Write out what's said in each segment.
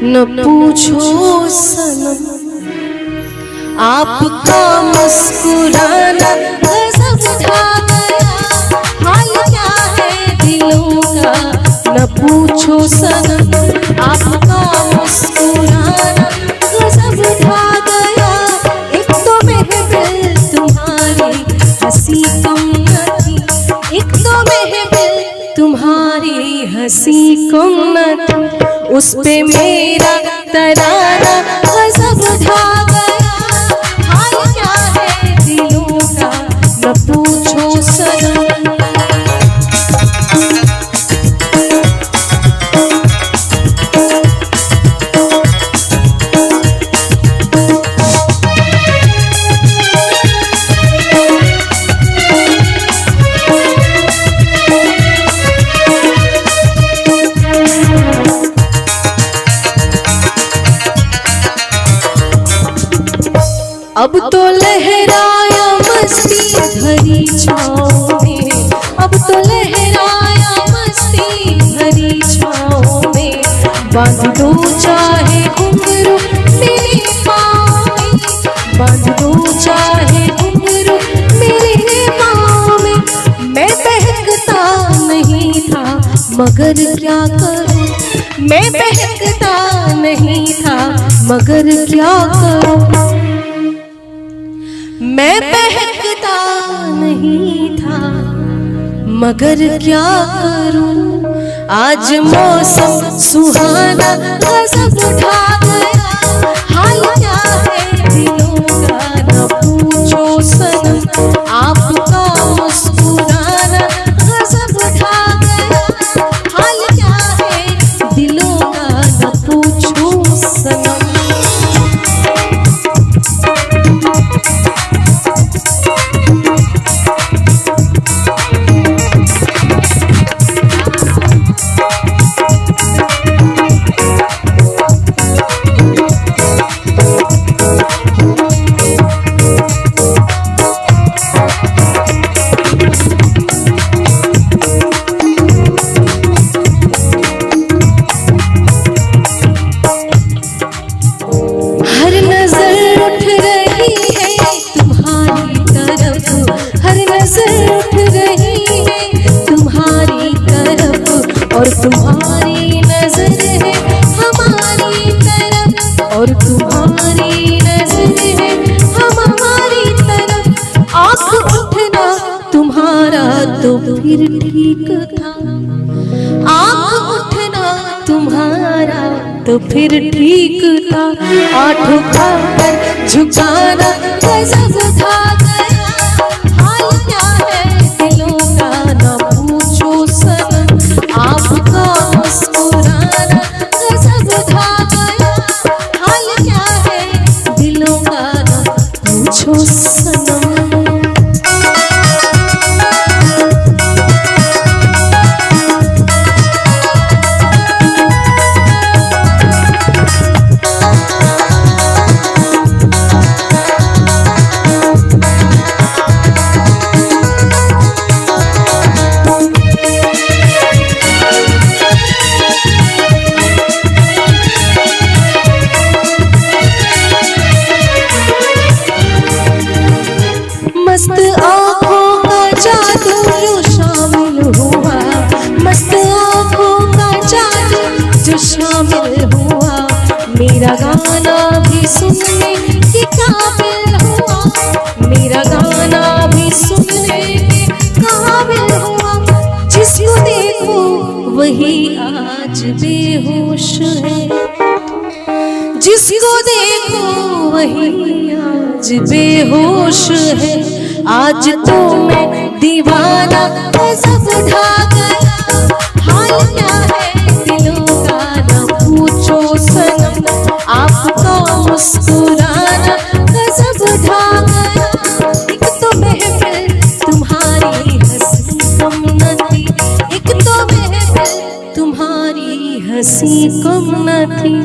न पूछो सनम, आपका मुस्कुराना गजब ढा गया। हाल क्या है दिलों का न पूछो सनम, आपका मुस्कुराना गजब ढा गया। एक तो महफिल तुम्हारी हंसी कम न थी, एक तो महफिल तुम्हारी हंसी कम न थी, उस पे मेरा तराना गजब ढा गया। हाल क्या है दिलों का न पूछो सनम। अब तो लहराया मस्ती भरी छाँव में, अब तो लहराया मस्ती भरी छाँव में। बांध दो चाहे घुंघरू मेरे पाँव में, बांध दो चाहे घुंघरू मेरे पाँव में। मैं बहकता नहीं था मगर क्या करूं, मैं बहकता नहीं था मगर क्या करूं। मैं बहकता नहीं था मगर क्या करूं। आज मौसम सुहाना गजब ढा गया। हाल क्या है दिलों का न पूछो सनम, आपका मुस्कुराना गजब ढा गया। हाल क्या है दिलों का न पूछो सनम। और तुम्हारी नजर है हमारी तरफ, और तुम्हारी नजर है हमारी तरफ। आँख उठना तुम्हारा तो फिर ठीक था, आँख उठना तुम्हारा तो फिर ठीक था। आँख उठाकर झुकाना गजब ढा गया। हाल क्या है दिलों का न पूछो सनम, आपका मुस्कुराना गजब ढा गया। हाल क्या है दिलों का न पूछो सनम। मस्त आँखों का जादू जो शामिल हुआ, मस्त आँखों का जादू जो शामिल हुआ। मेरा गाना भी सुनने के काबिल हुआ, मेरा गाना भी सुनने के काबिल हुआ। जिसको देखो वही आज बेहोश है, जिसको देखो वही आज बेहोश है। आज तो मैं दीवाना गजब ढा गया। हाल क्या है दिलों का न पूछो सनम, आपका मुस्कुराना गजब ढा गया। एक तो महफिल तुम्हारी हंसी कम न थी, एक तो महफिल तुम्हारी हंसी कम न थी,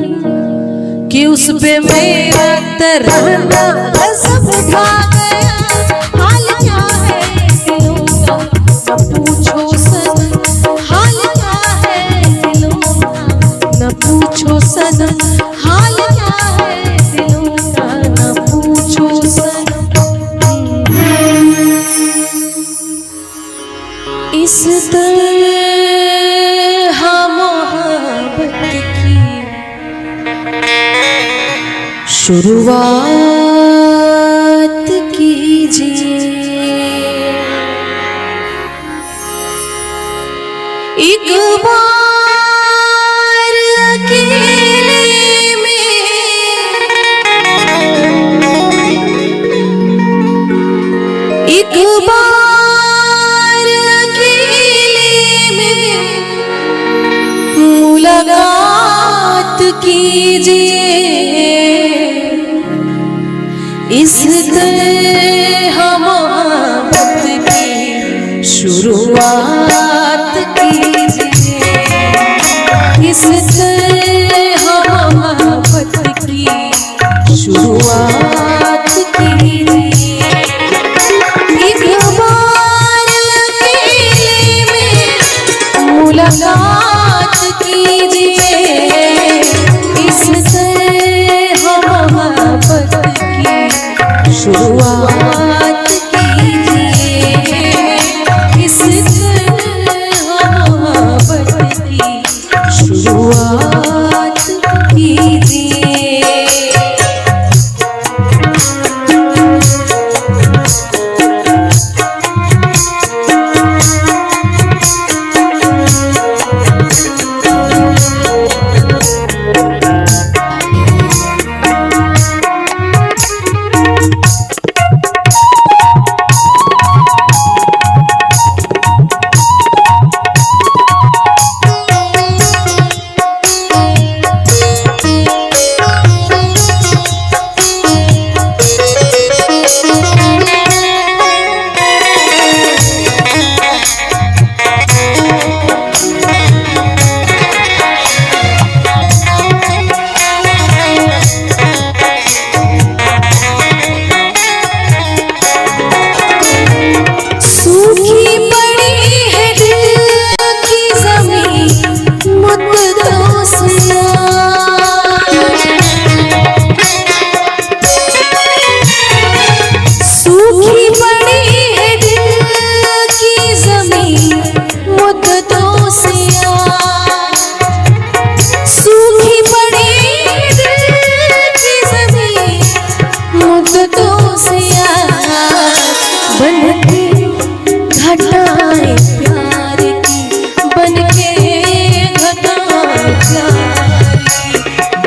कि उस पे मेरा तराना गजब ढा गया। हाल क्या है दिलों का न पूछो सनम, हाल क्या है दिलों का न पूछो सनम। तरह मोहब्बत की शुरुआत कीजिए। एक बार अकेले में एक बार अकेले में मुलाकात कीजिए। इस तरह मोहब्बत की शुरुआत कीजिए। इस तरह मोहब्बत की शुरुआत कीजिए। एक बार अकेले में मुलाकात कीजिए। इस तरह मोहब्बत की शुरुआत कीजिए। इस तरह मोहब्बत की शुरुआत कीजिए।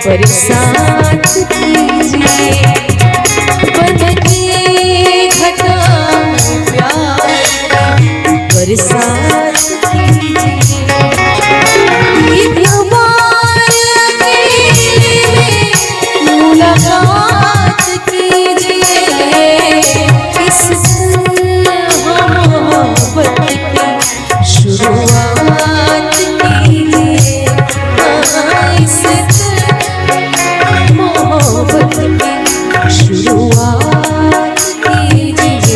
बरसात कीजिए। बन के घटा प्यार बरसात कीजिए। एक बार अकेले में मुलाकात कीजिए। इस तरह मोहब्बत की शुरुआत कीजिए। इस मोहब्बत की शुरुआत कीजिए।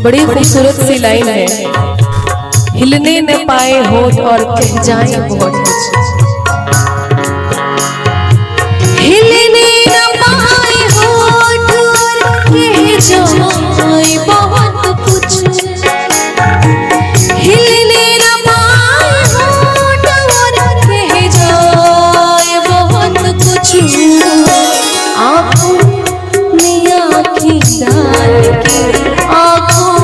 बड़ी खूबसूरत सी लाइन है। हिलने न पाए होठ और कह जाए बहुत कुछ। हिलने न पाए होठ और कह जाए बहुत कुछ। हिलने न पाए होठ और कह जाए बहुत कुछ। आँखों में आँखें डाल के आँखों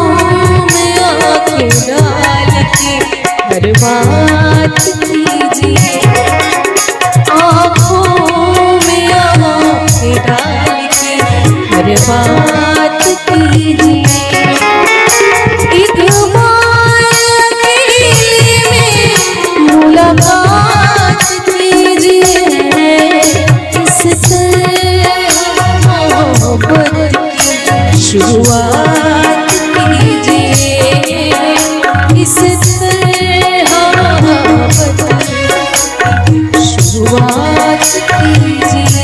इस शुरुआत कीजिए।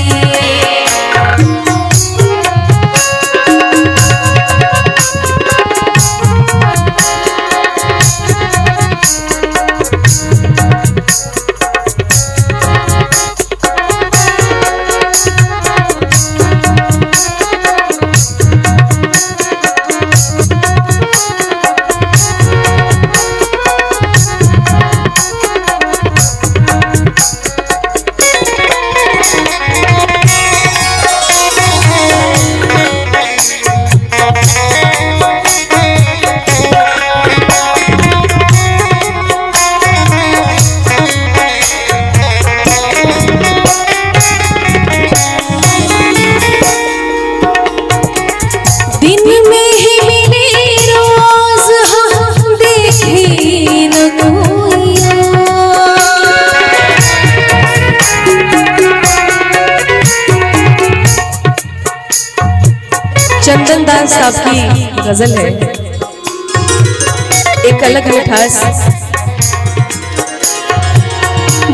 चंदन दास साहब की गजल है, एक अलग मिठास।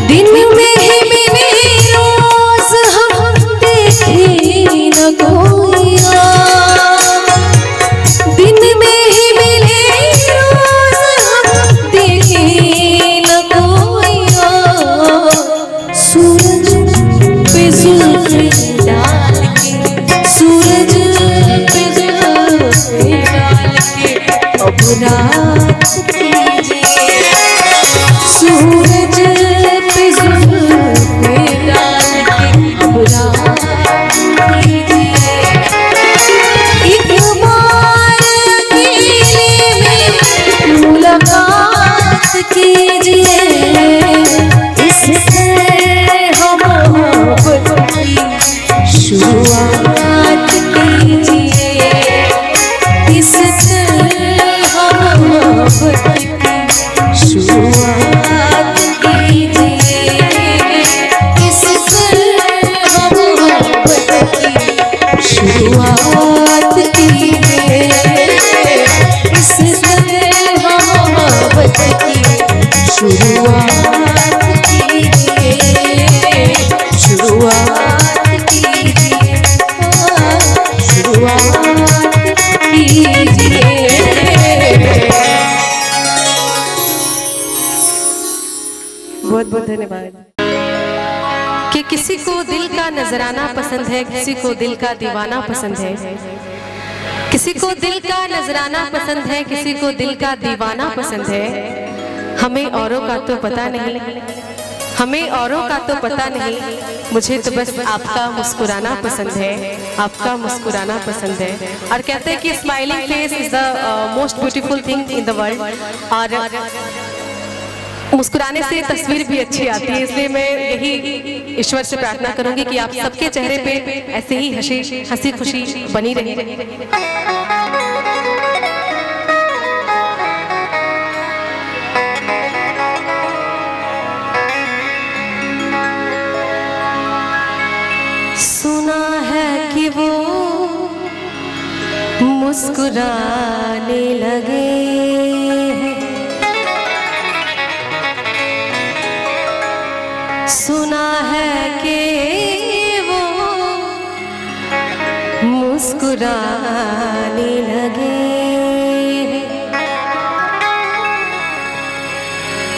दिन में ही मिले रोज हम देखे न कोइया, दिन में ही मिले रोज हम देखे न कोइया। सूरज पे जुल्फ डाल के, सूरज अब रात कीजिए, सूरज पे जुल्फ डाल के अब रात कीजिए। एक बार अकेले में मुलाकात कीजिए, इससे हम मोहब्बत की शुरुआत कीजिए, इससे मोहब्बत की शुरुआत कीजिए, इससे मोहब्बत की शुरुआत कीजिए, इससे मोहब्बत की शुरुआत कीजिए, शुरुआत कीजिए, शुरुआत कीजिए। बहुत बहुत धन्यवाद। कि किसी को दिल का नजराना पसंद है, किसी को दिल का दीवाना पसंद है, किसी को दिल का नजराना पसंद है, किसी को दिल का दीवाना पसंद है। हमें औरों का तो पता नहीं, हमें औरों का तो पता नहीं, मुझे तो बस आपका मुस्कुराना पसंद है, आपका मुस्कुराना पसंद है। और कहते हैं कि smiling face is the most beautiful thing in the world. और मुस्कुराने से तस्वीर भी अच्छी आती है, इसलिए मैं यही ईश्वर से प्रार्थना करूंगी कि आप सबके चेहरे पे ऐसे ही हंसी खुशी बनी रहे। सुना है कि वो मुस्कुराने लगे, सुना है कि वो मुस्कुराने लगे,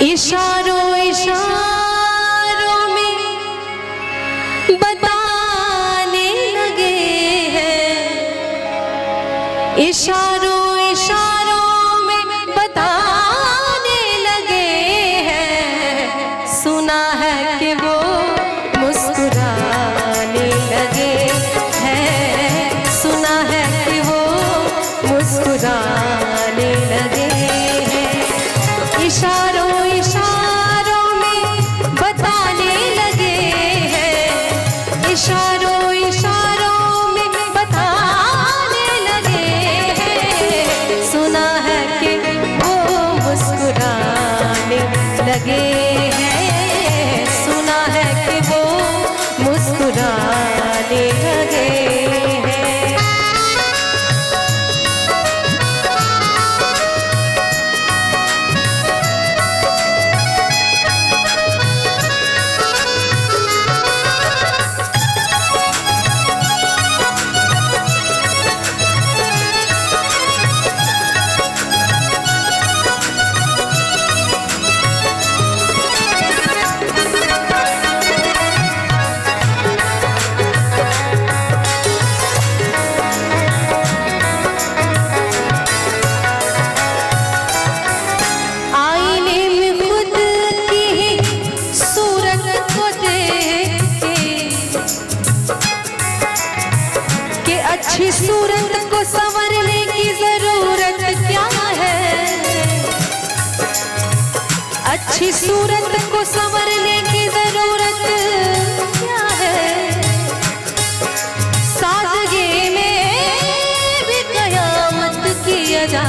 इशारों इशारों में बताने लगे हैं, इशारों इशारों में बताने लगे हैं। सुना है कि वो मुस्कुराने लगे हैं, सुना है कि वो मुस्कुराने लगे हैं, इशारों इशारों में बताने लगे हैं, इशारों इशारों में बताने लगे हैं। सुना है कि वो मुस्कुराने लगे हैं, सुना है कि वो मुस्कुराने लगे हैं। अच्छी सूरत को संवरने की जरूरत क्या है, सादगी में भी कयामत की अदा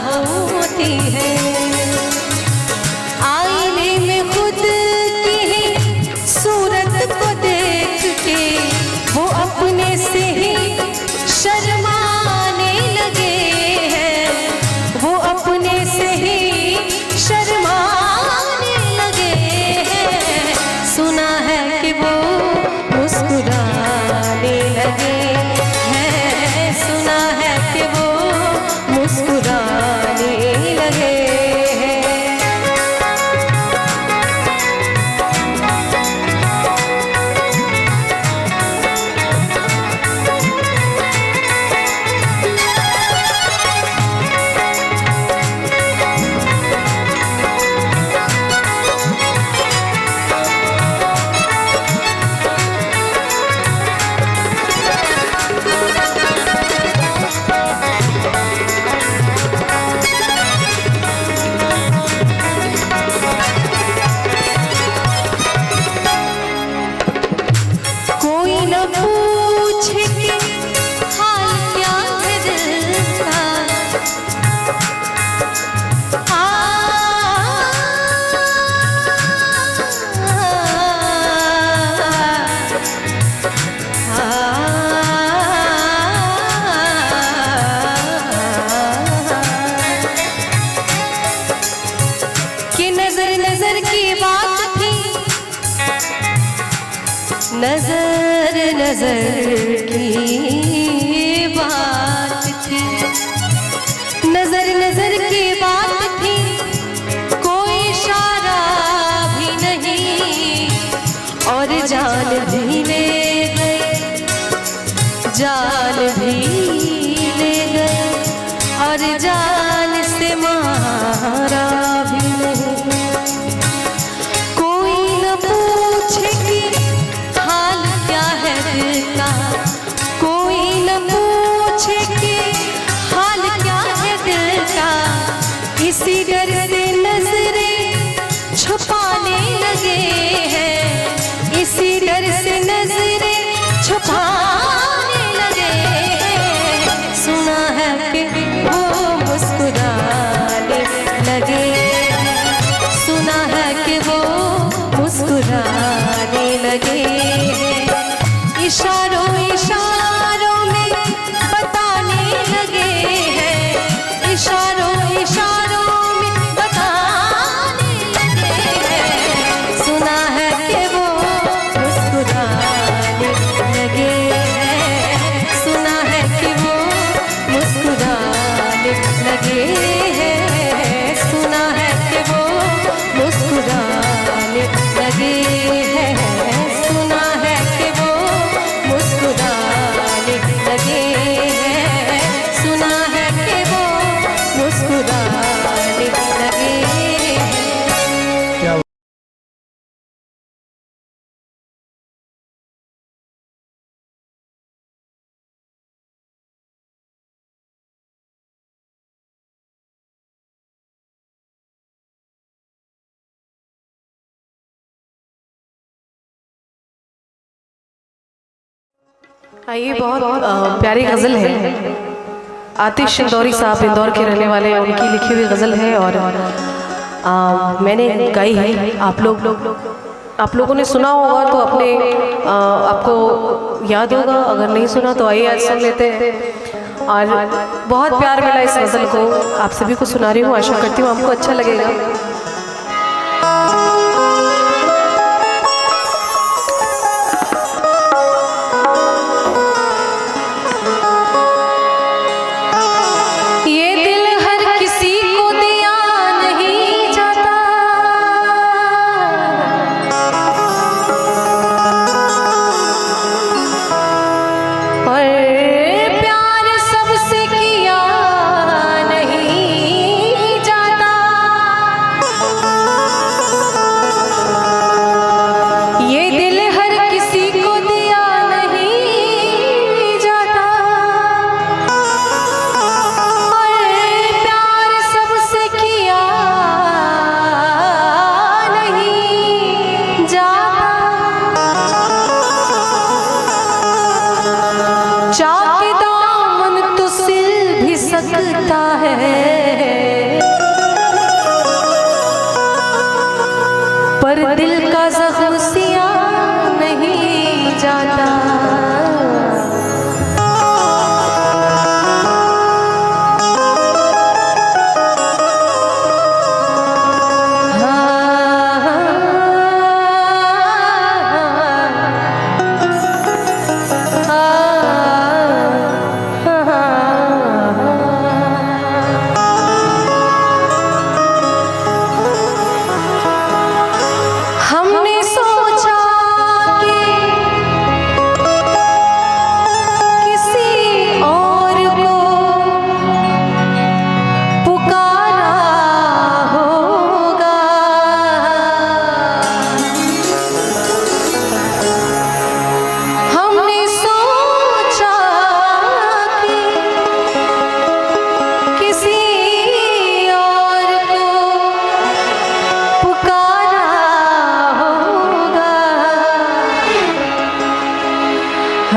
होती है। आईने में खुद की ही सूरत को देख के वो अपने से ही शर्माने लगे हैं, वो अपने से ही शर्माने लगे हैं। सुना है कि वो मुस्कुराने लगे हैं, सुना है कि वो मुस्कुराने लगे हैं। नजर नजर की बात थी, नजर नजर की बात थी, कोई इशारा भी नहीं और जान भी ले गए, जान भी ले गए और जान से मारा भी नहीं। कोई न पूछे कि हाल क्या है दिल का, कोई न पूछे कि हाल क्या है दिल का, इसी डर से नजरें छुपाने लगे हैं, इसी डर से नजरें छुपाने लगे हैं। सुना है कि वो मुस्कुराने लगे हैं, सुना है कि वो मुस्कुराने लगे हैं, इशारों इशारों में बताने लगे हैं, इशारों इशारों में बताने लगे हैं। सुना है कि वो मुस्कुराने लगे हैं, सुना है कि वो मुस्कुराने लगे हैं, सुना है कि वो मुस्कुराने लगे हैं, सुना है कि वो मुस्कुराने लगे हैं, सुना है कि वो मुस्कुराने लगे हैं। ये बहुत प्यारी गज़ल है, आतिश इंदौरी साहब इंदौर के रहने वाले, उनकी लिखी हुई गज़ल है और मैंने गाई है। आप लोगों ने सुना होगा तो अपने आपको याद होगा, अगर नहीं सुना तो आइए आज सुन लेते हैं। और बहुत प्यार मिला इस गज़ल को, आप सभी को सुना रही हूँ, आशा करती हूँ आपको अच्छा लगेगा। का जख्म सियाह नहीं जाता।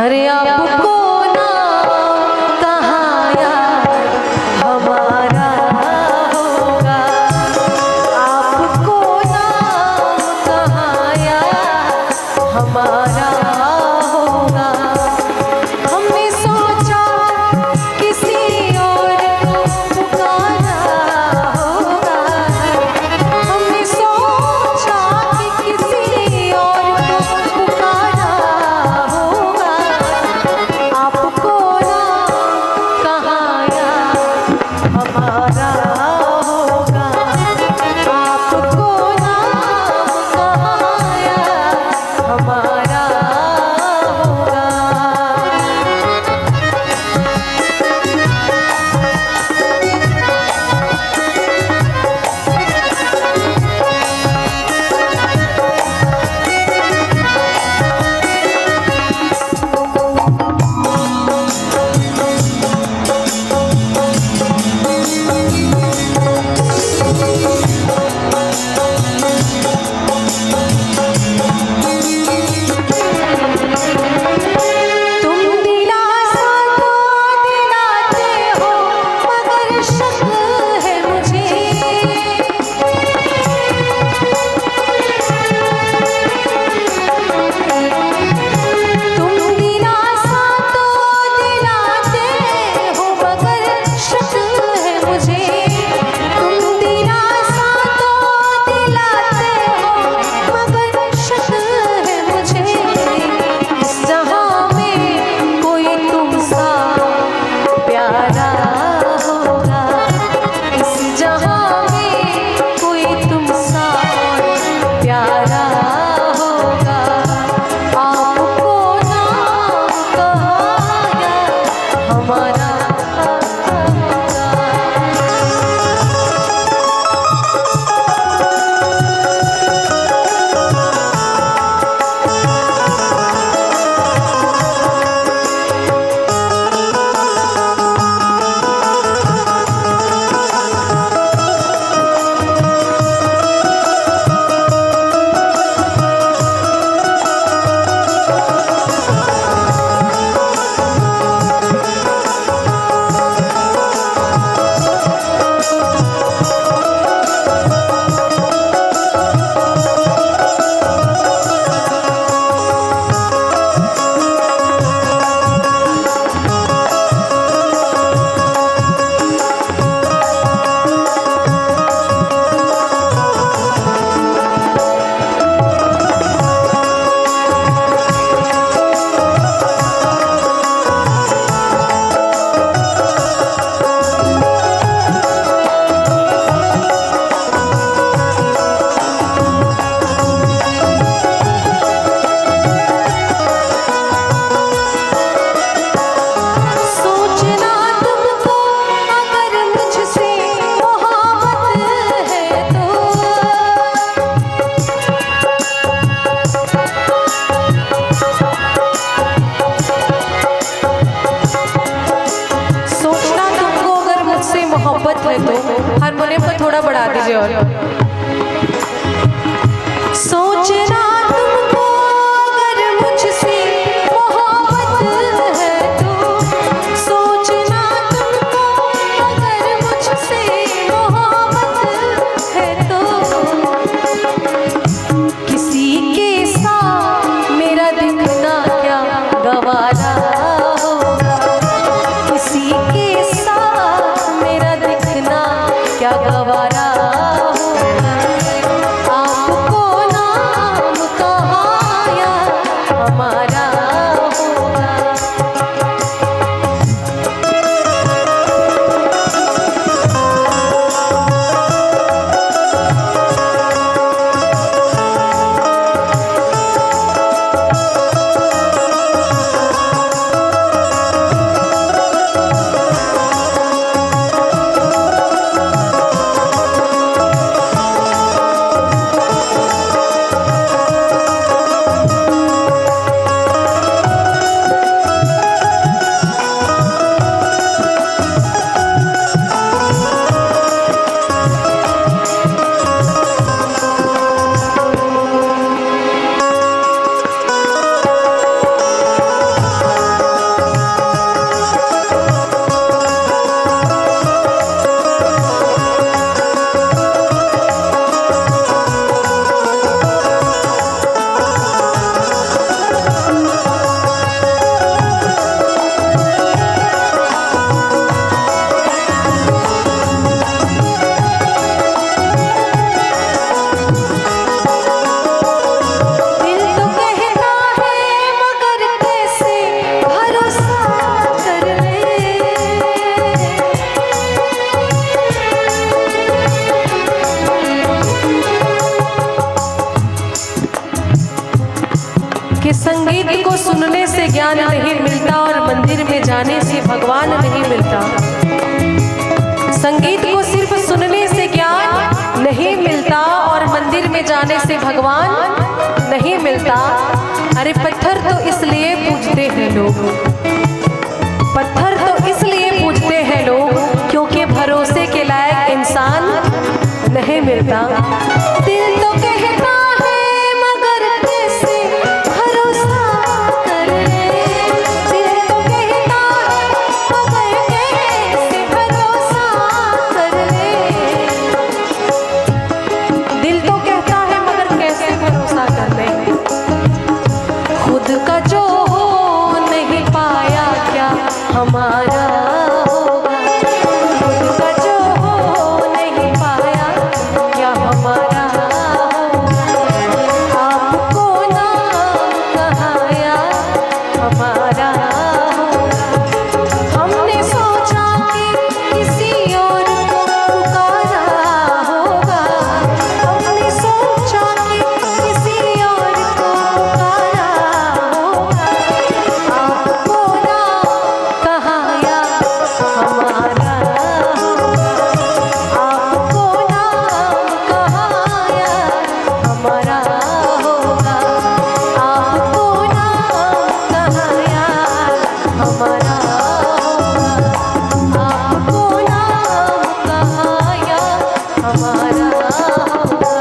अरे आपको ना कहाया हमारा होगा, आपको ना कहाया हमारा होगा। हमने सोचा किसी और को पुकारा होगा, हमने सोचा कि किसी और को पुकारा होगा। आपको ना कहाया हमारा होगा, आपको ना कहाया हमारा होगा। मोहब्बत है तो हारमोनियम को थोड़ा बढ़ा दीजिए। और सोचना तुमको अगर मुझसे मोहब्बत है तो, सोचना तुमको अगर मुझसे मोहब्बत है तो, किसी हमारा होगा। आपको नाम कहाया हमारा होगा। कि संगीत को सुनने से ज्ञान नहीं मिलता और मंदिर में जाने से भगवान नहीं मिलता। संगीत को सिर्फ सुनने से ज्ञान नहीं मिलता और मंदिर में जाने से भगवान नहीं मिलता। अरे पत्थर तो इसलिए पूजते हैं लोग, पत्थर तो इसलिए पूजते हैं लोग क्योंकि भरोसे के लायक इंसान नहीं मिलता। दिल तो कहता हमारा होगा, खुद का जो हो नहीं पाया क्या हमारा होगा। आपको नाम कहाया हमारा होगा। हमने सोचा कि किसी और को पुकारा होगा, हमने सोचा कि किसी और को पुकारा होगा। आपको कहाया हमारा होगा, आपको नाम कहाया हमारा होगा, आपको नाम कहाया हमारा होगा, आपको नाम कहाया हमारा होगा।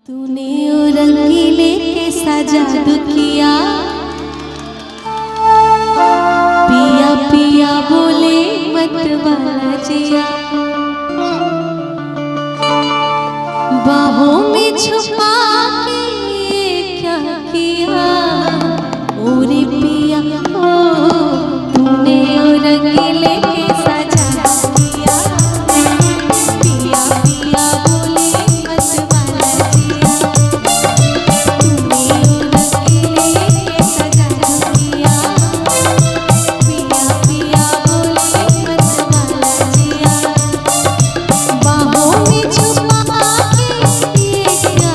तूने ओ रंगीले के सजा दुखिया, पिया पिया बोले मत वाला जिया, बाहों में छुपा के क्या किया ओरे पिया ओ। तूने ओ रंगीले के सजा दुखिया, पिया पिया बोले मत वाला जिया, तूने ओ रंगीले के सजा दुखिया, पिया पिया बोले मत वाला जिया, बाहों में छुपा के ये क्या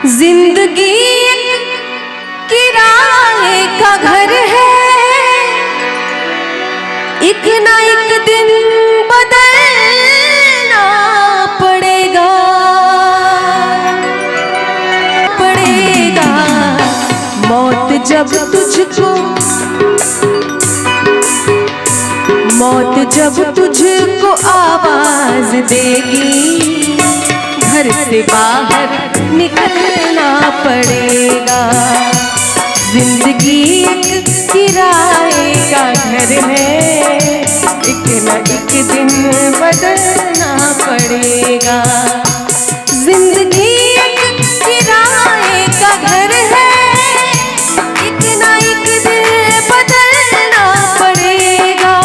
जिंदगी एक किराए का घर है, एक ना एक दिन बदलना पड़ेगा, पड़ेगा। मौत जब तुझको, मौत जब तुझको आवाज देगी, घर से बाहर निकलना पड़ेगा। जिंदगी एक किराए का घर है, एक न एक दिन बदलना पड़ेगा। जिंदगी एक किराए का घर है, एक न एक दिन बदलना पड़ेगा।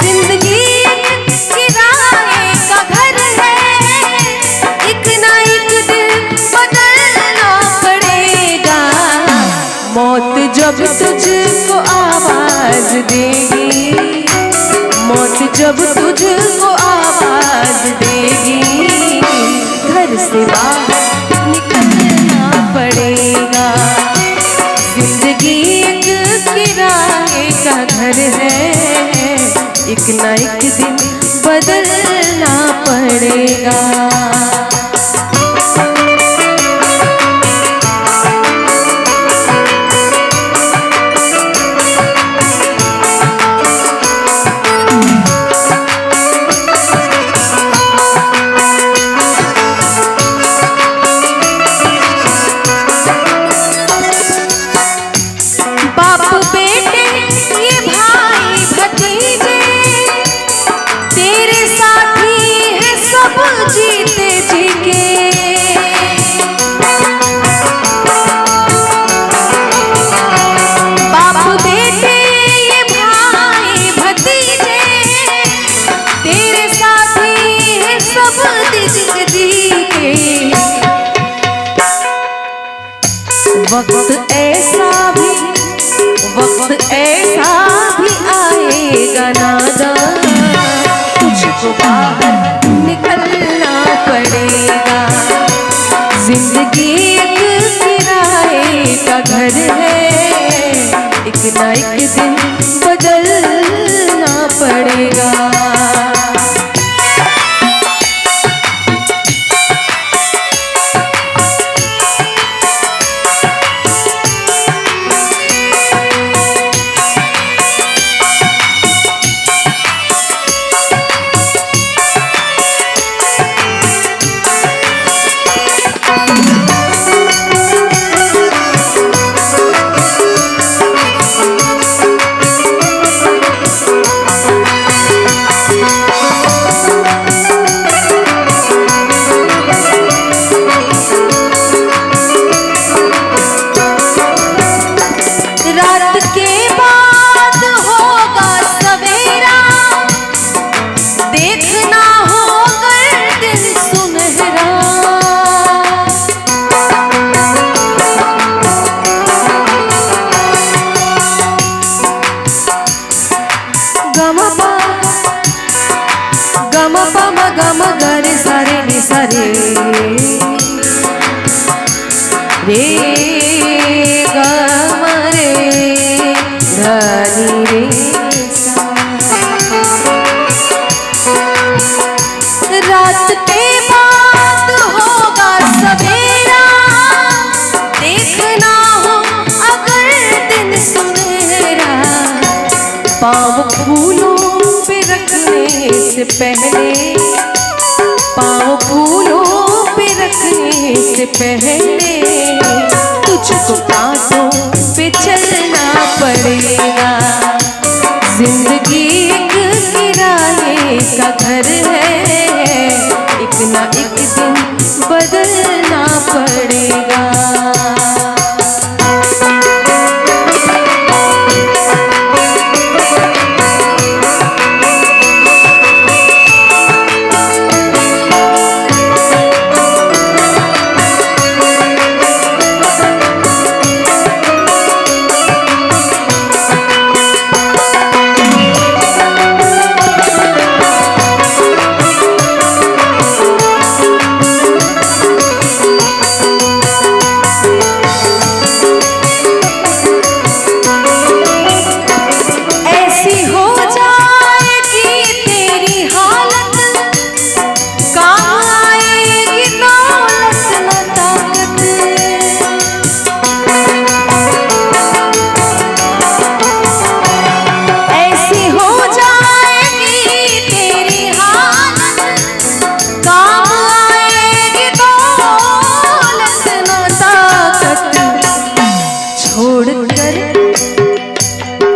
जिंदगी एक किराए का घर है, एक न एक दिन बदलना पड़ेगा। मौत जब तुझको आवाज देगी, मौत जब तुझको आवाज देगी, घर से बाहर निकलना पड़ेगा। जिंदगी एक किराए का घर है, एक ना एक दिन बदलना पड़ेगा। जीते जी के बाप बेटे ये भाई भतीजे, तेरे साथी है सब जिंदगी के। वक्त ऐसा भी, वक्त ऐसा भी आएगा नादा, तुझको बाहर निकलना पड़ेगा। जिंदगी एक किराए का घर है, एक ना एक दिन बदलना पड़ेगा। गम गर सारे नि सारे रे गम रे धनी रे। रात के बाद होगा सवेरा, देखना हो अगर दिन सुनहरा। पाँव फूलों पे रखने से पहले, पाँव फूलों पे रखने से पहले, तुझको कांटों पे चलना पड़ेगा। जिंदगी एक किराए का घर है, एक ना एक दिन बदलना पड़ेगा।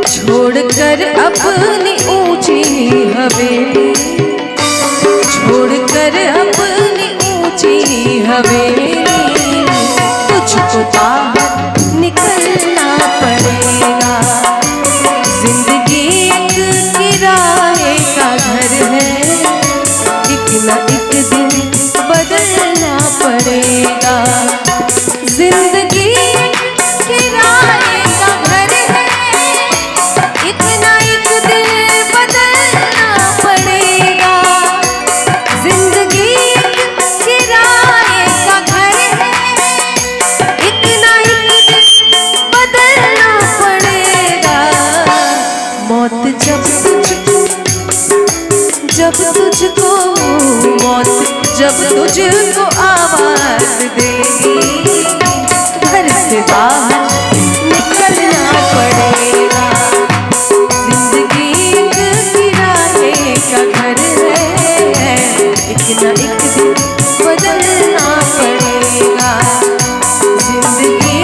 छोड़कर अपनी ऊंची हवेली, छोड़कर अपनी ऊंची हवेली, तुझको बाहर निकलना पड़ेगा। जिंदगी एक किराए का घर है, एक न एक दिन बदलना पड़ेगा। जिंदगी किराए का घर है, एक न एक दिन बदलना पड़ेगा। जिंदगी किराए का घर है, एक न एक दिन बदलना पड़ेगा। मौत जब तुझको आवाज देगी, घर से बाहर निकलना पड़ेगा। जिंदगी एक किराए का घर है, एक न एक दिन बदलना पड़ेगा। जिंदगी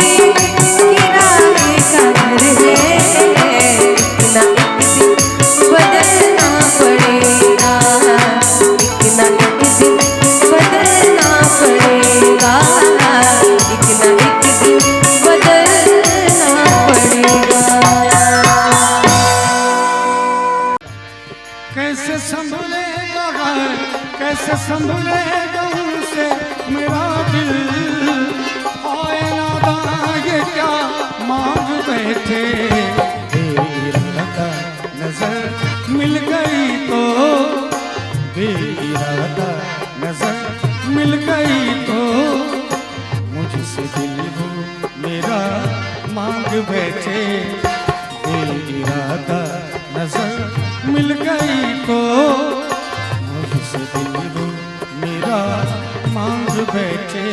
किराए का घर है, एक न एक दिन बदलना पड़ेगा। एक न एक दिन बदलना पड़ेगा, एक न एक दिन बदलना पड़ेगा। कैसे संभलेगा कैसे संभलेगा उनसे मेरा दिल, आए नादां ये क्या मांग बैठे। बेइरादा नजर मिल गई तो, बेइरादा नजर मिल गई तो, मुझसे दिल वो मेरा मांग बैठे। बेइरादा नजर मिल गई तो, मुझसे दिल वो मेरा मांग बैठे।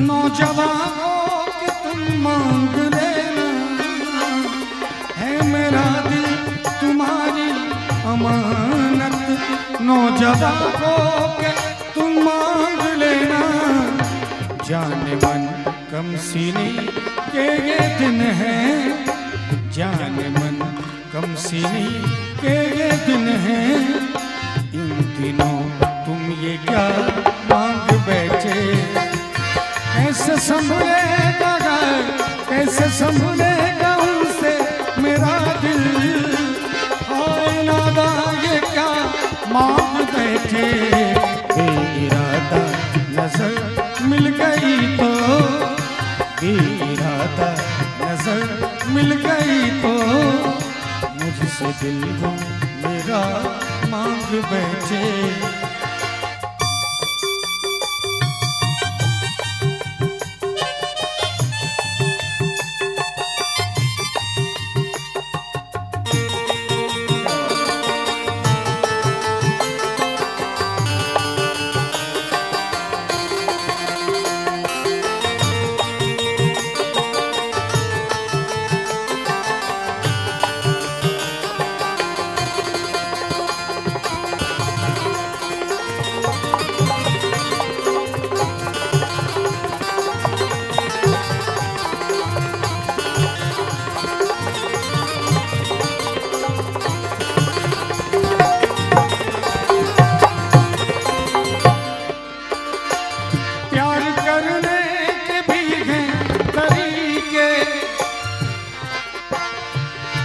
नौजवानों की तुम मांग लेना, है मेरा दिल तुम्हारी अमानत। नौजवानों के तुम मांग लेना, जाने मन कम सीनी के ये दिन है, जाने मन कम सीनी के ये दिन है। इन दिनों तुम ये क्या मांग बैठे। कैसे संभलेगा कैसे संभलेगा उनसे मेरा दिल, हाय नादां ये क्या मांग बैठे। बेइरादा नजर मिल गई तो, बेइरादा नजर मिल गई तो, मुझसे दिल वो मेरा मांग बैठे।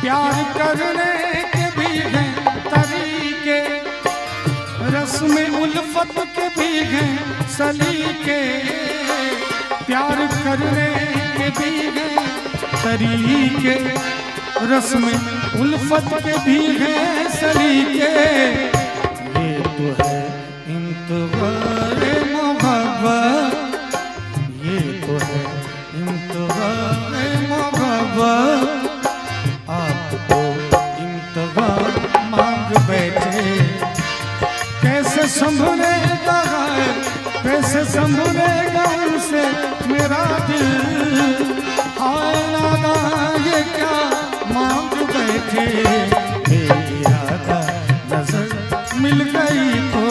प्यार करने के भी हैं तरीके, रस्म उल्फत के भी हैं सलीके। प्यार करने के भी हैं तरीके, रस में उल्फत के भी हैं सलीके। ये तो है इंतज़ार मोहब्बत, ये तो है इंतज़ार मोहब्बत। आप तो इंतज़ार मांग बैठे, कैसे संभलेगा कैसे संभलेगा उनसे मेरा दिल। हाय नादा ये क्या मांग बैठे, इरादा नजर मिल गई तो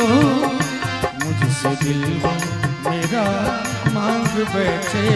मुझसे दिल वो मेरा मांग बैठे।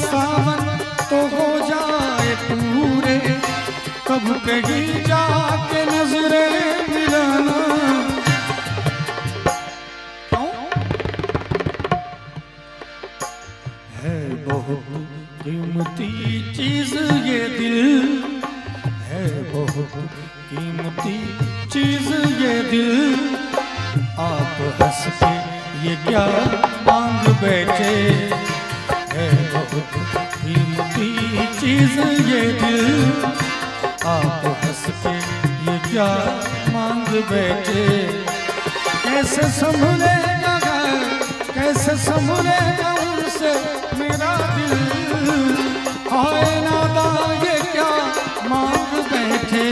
सावन तो हो जाए पूरे, कब कहीं जाके नजरें मिलाना। क्यों? है बहुत कीमती चीज ये दिल, है बहुत कीमती चीज ये दिल। आप हंस के ये क्या मांग बैठे, है बहुत कीमती चीज ये दिल। आप हंस के ये क्या मांग बैठे, कैसे संभलेगा कैसे संभलेगा उनसे मेरा दिल। हाय नादा ये क्या मांग बैठे,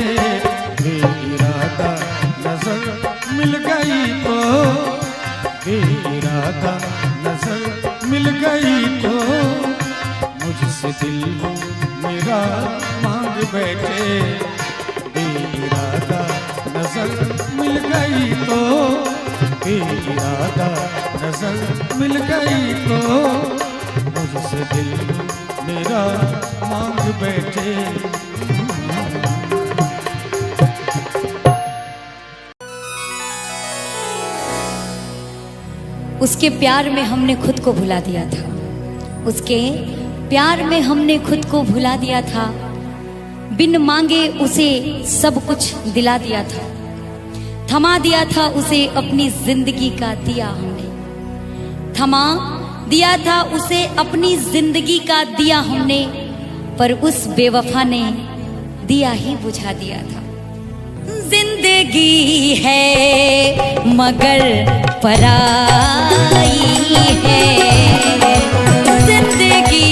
बेइरादा नजर मिल गई तो, बेइरादा नजर मिल गई तो मुझसे दिल वो मेरा मांग बैठे। बेइरादा नजर मिल गई तो, बेइरादा नजर मिल गई तो मुझसे दिल मेरा मांग बैठे। उसके प्यार में हमने खुद को भुला दिया था, उसके प्यार में हमने खुद को भुला दिया था। बिन मांगे उसे सब कुछ दिला दिया था, थमा दिया था उसे अपनी जिंदगी का दिया हमने, थमा दिया था उसे अपनी जिंदगी का दिया हमने। पर उस बेवफा ने दिया ही बुझा दिया था। जिंदगी है मगर पराई है, जिंदगी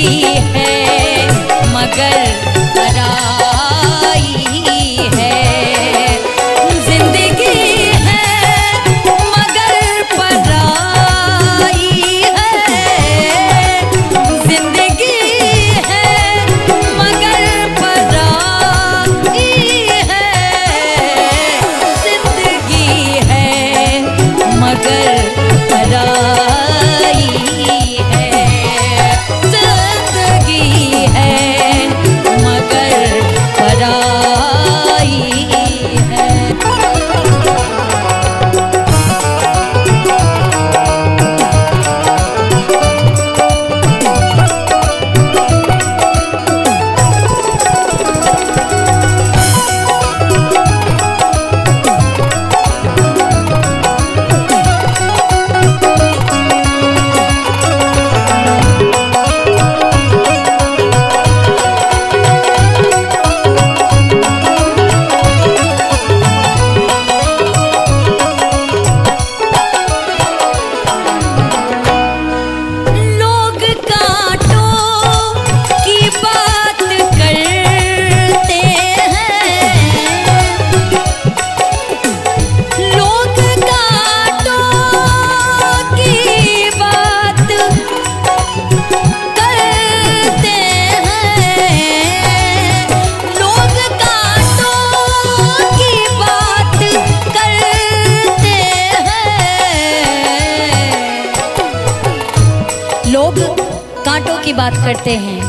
है मगर पराई है, जिंदगी है मगर पराई है, जिंदगी है मगर पराई है, जिंदगी है मगर पराई है। कांटों की बात करते हैं।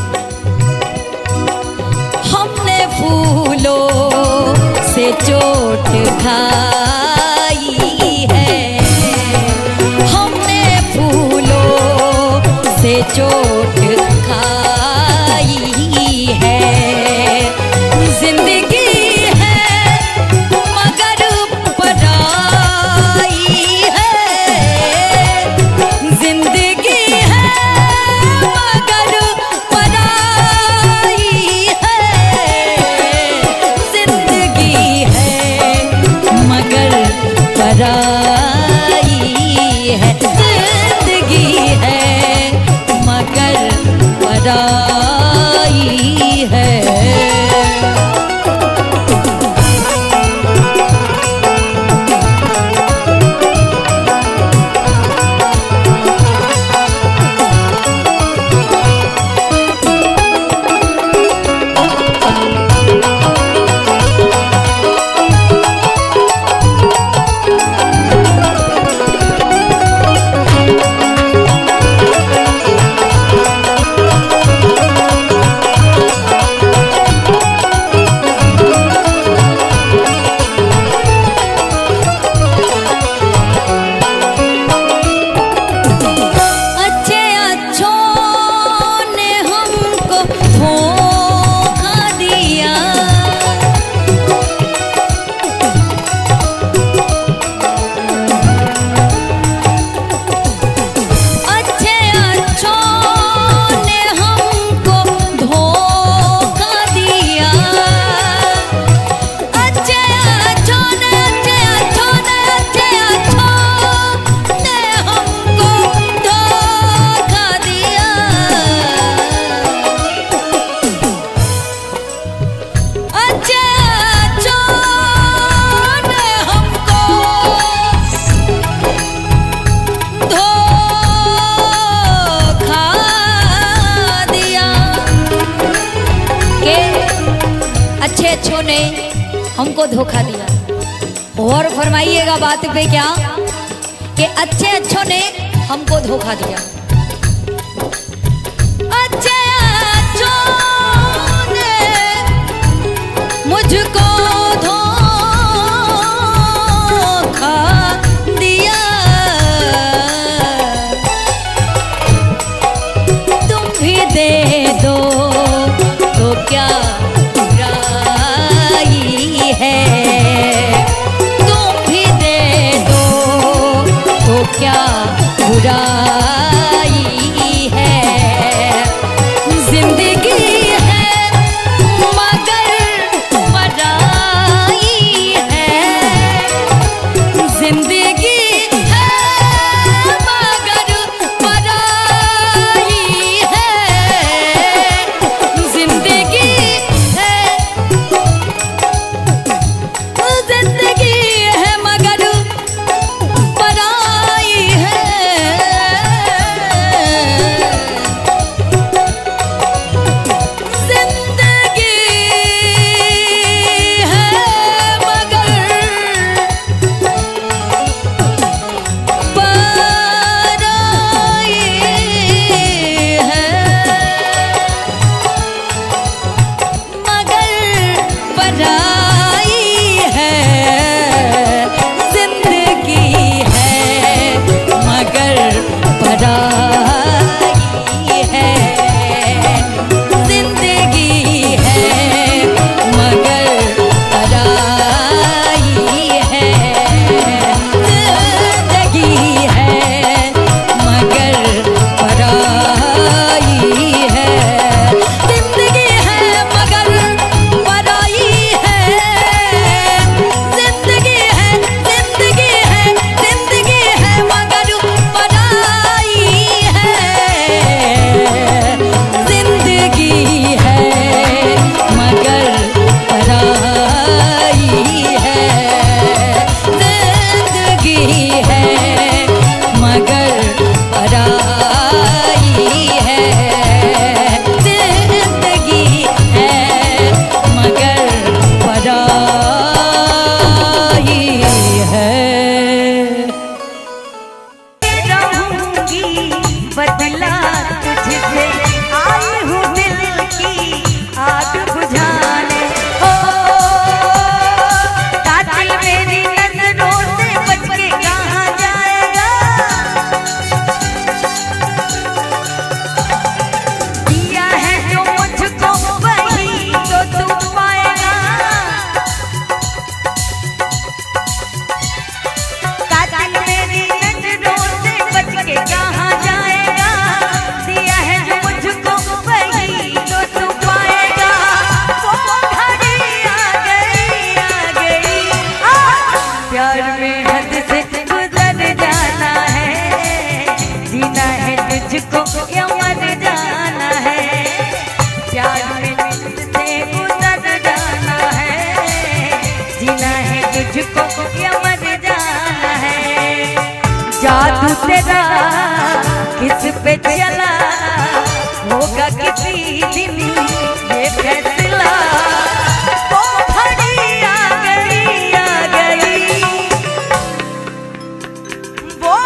हमने फूलों से चोट खाई है, हमने फूलों से चोट खाई है। जिंदगी है मगर पराई है, जिंदगी है मगर पराई है, जिंदगी है मगर पराई है, जिंदगी है मगर पराई है। अच्छे अच्छों ने हमको धोखा दिया, अच्छे अच्छों ने हमको धोखा दिया, अच्छे अच्छों ने हमको धोखा दिया, अच्छे अच्छों ने हमको धोखा दिया। के अच्छे अच्छों ने हमको धोखा दिया। और फरमाइएगा बात पे क्या कि अच्छे अच्छों ने हमको धोखा दिया, अच्छे अच्छों ने मुझको धोखा दिया। तुम भी दे दो तो क्या बुराई है, तुम भी दे दो तो क्या बुराई है। जिंदगी है मगर पराई है, जिंदगी है मगर पराई है, जिंदगी है, जिंदगी है मगर पराई है, तेरा किस पे चला होगा किसी दिन ये फैसला। वो घड़ी आ गई, आ गई, वो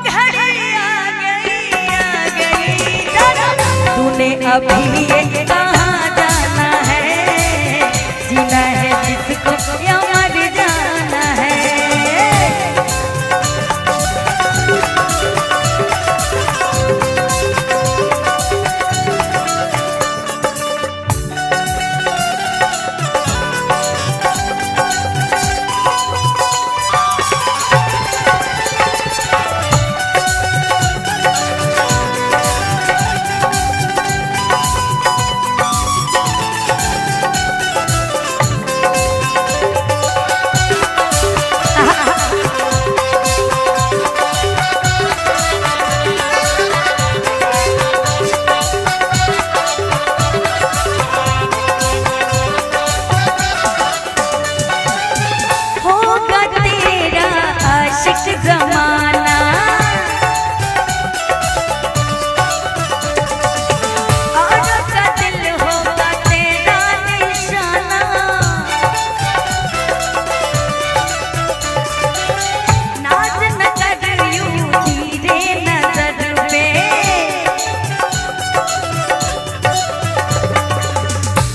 घड़ी आ गई, आ गई। तूने अभी ये कहाँ जाना है, जीना है जिसको या मर जाना है। जमाना औरों का दिल होगा तेरा निशाना। नाज न कर यूं धीरे नजर पे,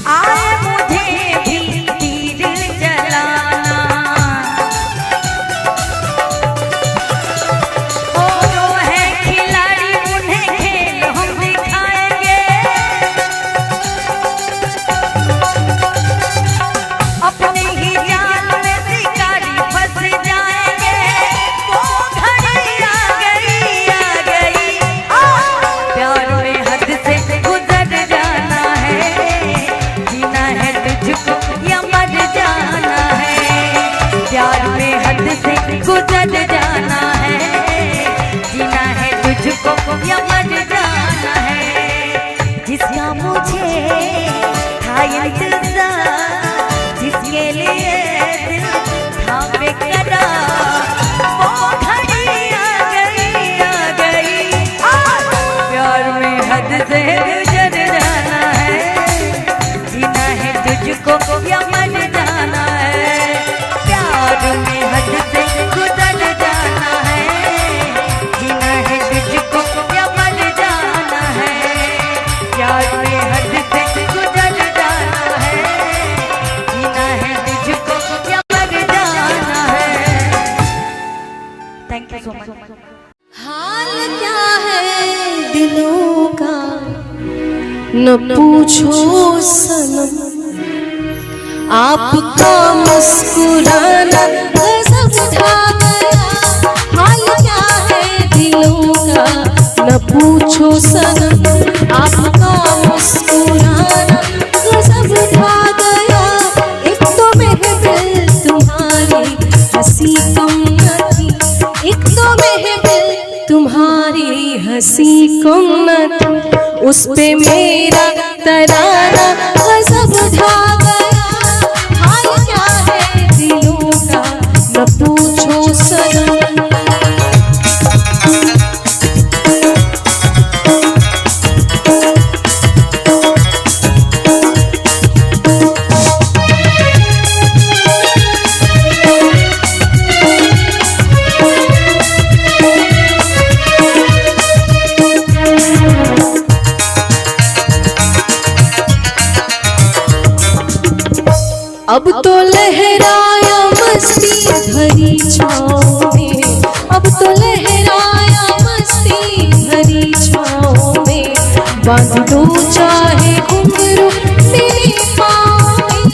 आए मुझे भी तीर जलाना। गुजर जाना है, जीना है तुझको या मर जाना है। जिसका मुझे था इंतजार, जिसके लिए दिल था बेकरार, वो घड़ी आ गई, आ गई। प्यार में हद से गुजर जाना है, जीना है तुझको या मर जाना है। प्यार में हद से गुजर जाना है, जीना है तुझको या मर जाना है। प्यार में हद से गुजर जाना है, जीना है तुझको या मर जाना है। Thank you so much. हाल क्या है दिलों का न पूछो सनम, आपका मुस्कुराना गजब ढा गया। हाल क्या है दिलों का न पूछो सनम, आपका मुस्कुराना गजब ढा गया। एक तो महफिल तुम्हारी हंसी कम न थी, एक तो महफिल तुम्हारी हंसी कम न थी, उस पे मेरा तराना गजब ढा गया। हाल क्या है दिलों का न पूछो सनम। अब तो लहराया मस्ती भरी छाँव में, अब तो लहराया मस्ती भरी छाँव में। बांध दो चाहे घुंघरू मेरे पाँव में,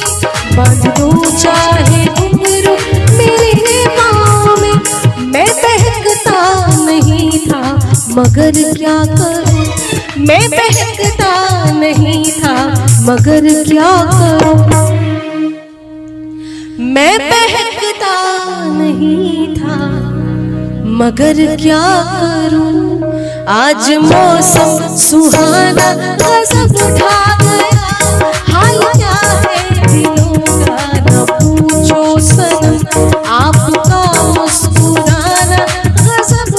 बांध दो चाहे घुंघरू मेरे पाँव में। मैं बहकता नहीं था मगर क्या करूं, मैं बहकता नहीं था मगर क्या करूं। मैं बहकता नहीं था मगर क्या करूं। आज मौसम सुहाना गजब उठा गया। हाल क्या है दिलों का न पूछो सनम, आपका मुस्कुराना गजब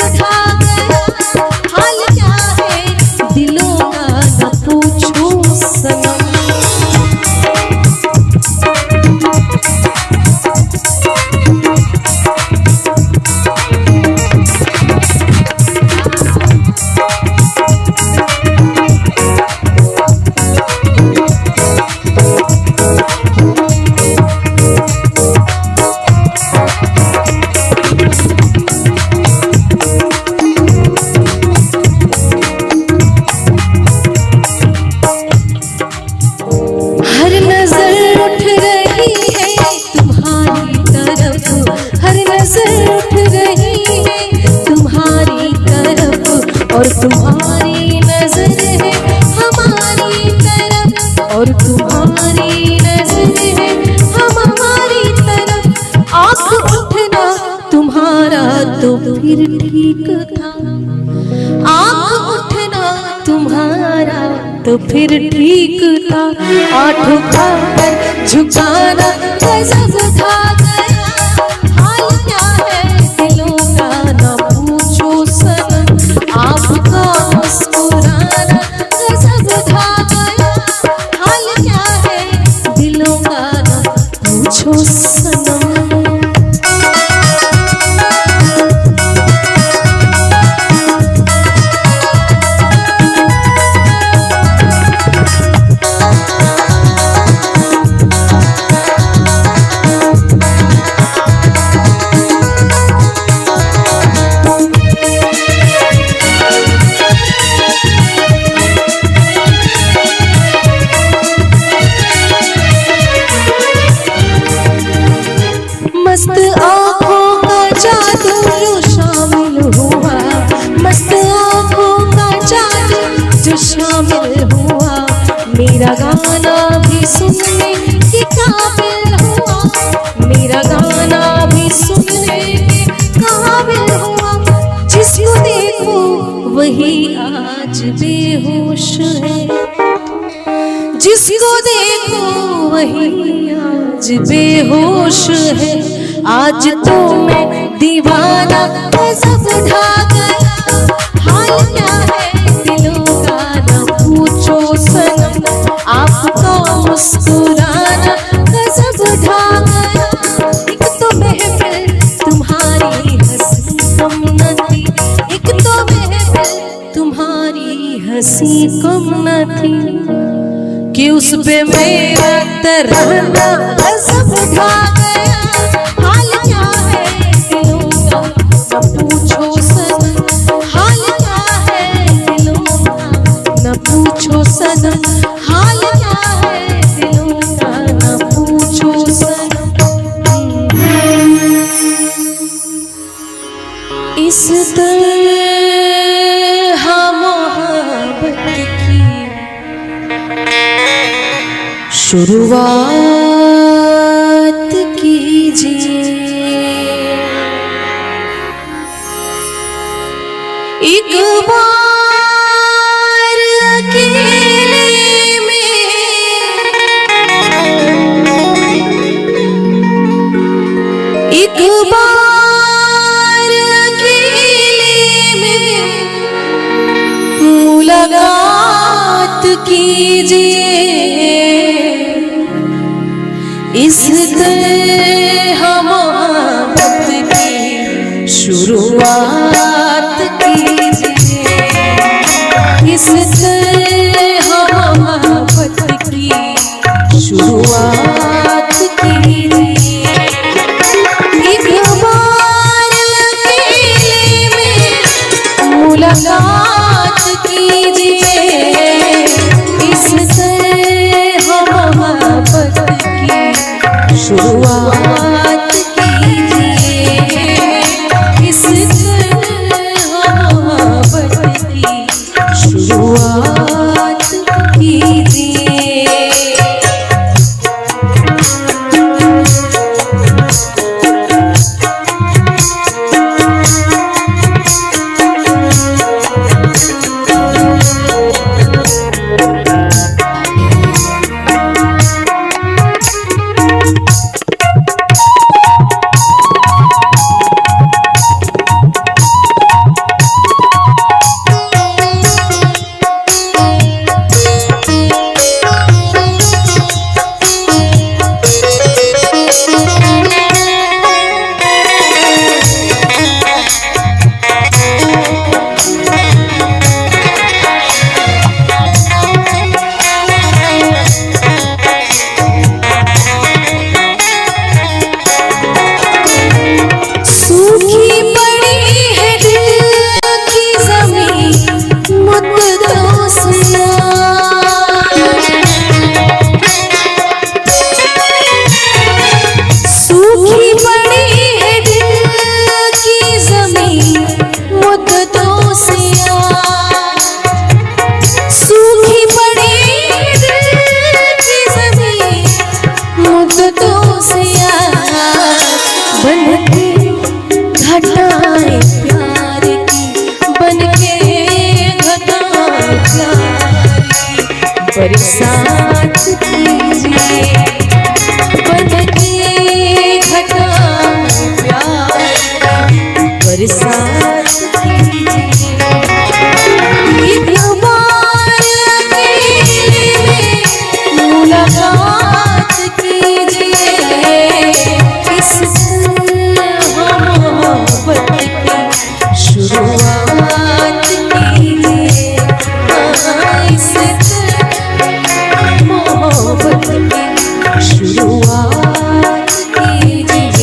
ठीक था, आंख उठना तुम्हारा तो फिर ठीक था, आठ उठाकर झुकाना गजब था गया। हाल क्या है दिलों का ना पूछो सनम, आपका मुस्कुराना गजब था गया। हाल क्या है दिलों का ना पूछो सनम। मस्त आँखों का जादू जो शामिल हुआ, मस्त आँखों का जादू जो शामिल हुआ, मेरा गाना भी सुनने के काबिल हुआ, मेरा गाना भी सुनने के काबिल हुआ। जिसको देखो वही आज बेहोश है, जिसको देखो वही आज बेहोश है। आज तो मैं दीवाना गजब ढा गया। हाल क्या है दिलों का ना पूछो सनम, आपका मुस्कुराना गजब ढा गया। एक तो महफिल तुम्हारी हंसी कम न थी, एक तो महफिल तुम्हारी हंसी कम न थी, कि उस पे मेरा तराना गजब ढा गया। हाल क्या है दिलों का न पूछो सनम, हाल क्या है दिलों का न पूछो सनम, हाल क्या है दिलों का न पूछो सनम। इस तरह मोहब्बत की शुरुआत कीजिए, एक बार अकेले में, एक बार अकेले में मुलाकात कीजिए। इस तरह मोहब्बत की शुरुआत कीजिए, इस तरह मोहब्बत की शुरुआत कीजिए। एक बार अकेले में मुलाकात कीजिए, इस तरह मोहब्बत शुरुआत कीजिए, इस तरह मोहब्बत की शुरुआत कीजिए। बरसात कीजिए, बन के घटा प्यार बरसात कीजिए। ईद मुबारक में मुलाकात कीजिए, इस मोहब्बत की शुरुआत कीजिए, इस मोहब्बत की शुरुआत कीजिए।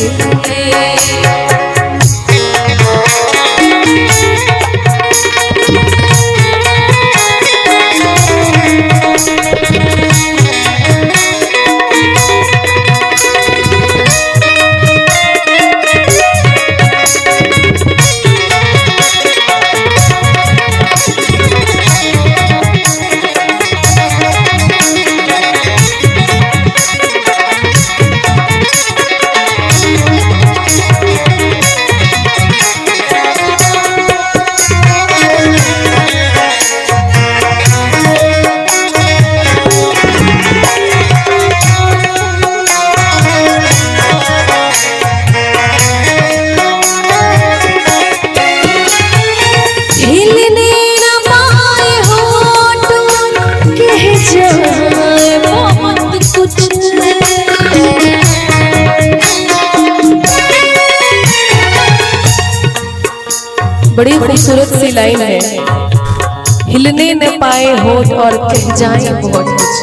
बड़ी खूबसूरत सी लाइन है, हिलने न पाए होठ और कह जाए बहुत कुछ।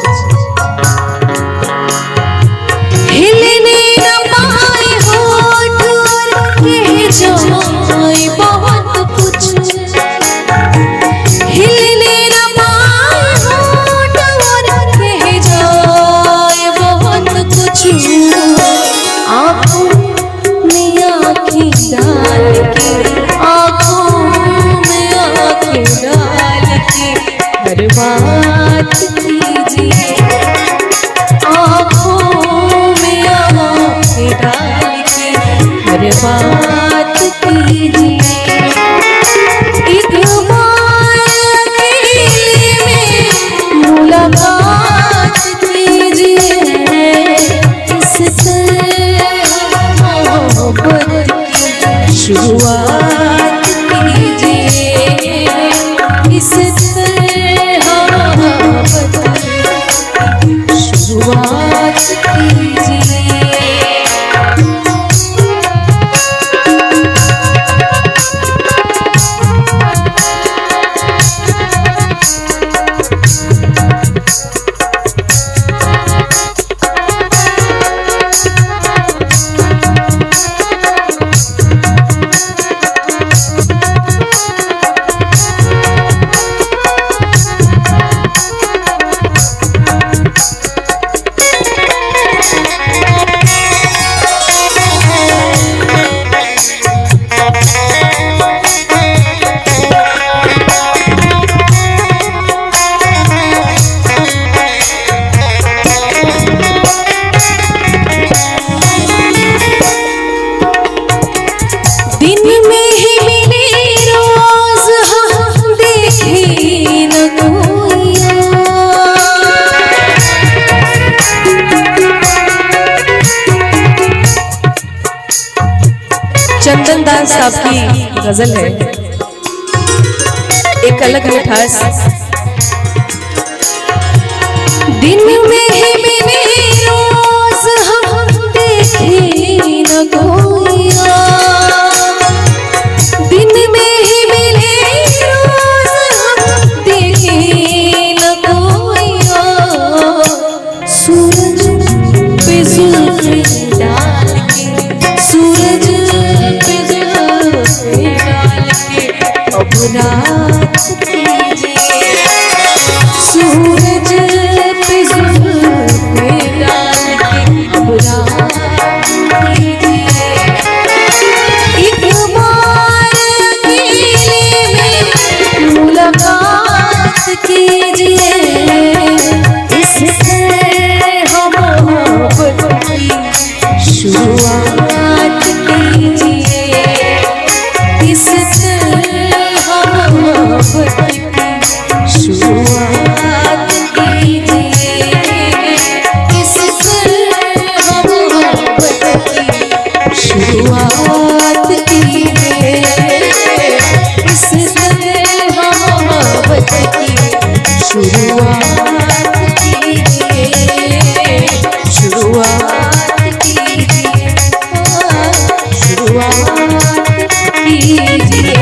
हिलने न पाए होठ और कह जाए बहुत कुछ, हिलने न पाए होठ और कह जाए बहुत कुछ। आँखों में आँखें डाल के, आँखों में आँखें डाल के हर बात कीजिए, आँखों में आँखें डाल के हर बात कीजिए। ईद मुबारक में मुलाकात कीजिए, इससे मोहब्बत की शुरुआत कीजिए, इससे मोहब्बत की शुरुआत कीजिए। चंदन दास साहब की गजल है, एक अलग मिठास। दिन में ही मिले रोज हम देखे न कोइया, दिन में ही मिले रोज हम देखे न कोइया। सूरज पे जुल्फ़े डाल के, सूरज अब रात कीजिए, सूरज पे शुरुआत कीजिए, शुरुआत कीजिए।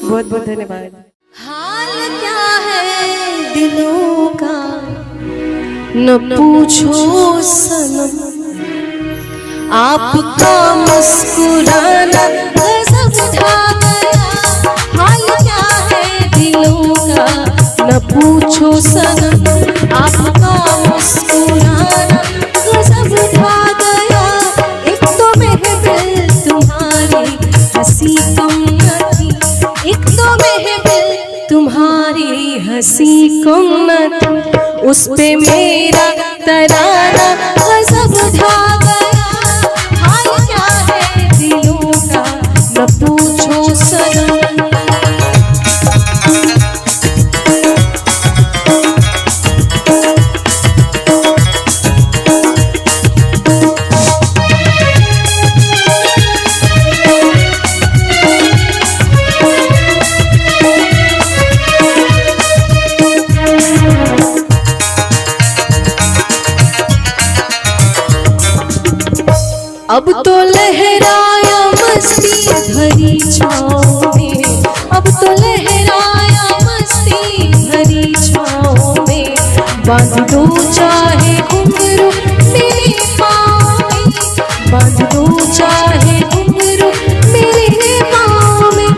बहुत बहुत धन्यवाद। हाल क्या है दिलों का न पूछो सनम, आपका मुस्कुराना गजब ढा गया। हाल क्या है दिलों का न पूछो सनम, आपका मुस्कुराना गजब ढा गया। एक तो महफिल तुम्हारी हंसी कम न थी, एक तो महफिल तुम्हारी हंसी कम न थी, उस पे मेरा तराना गजब ढा गया। हाल क्या है दिलों का न पूछो सनम। अब तो लहराया मस्ती भरी छाँव में, अब तो लहराया मस्ती भरी छाँव में। बांध दो चाहे घुंघरू मेरे पाँव में, बांध दो चाहे घुंघरू मेरे पाँव में।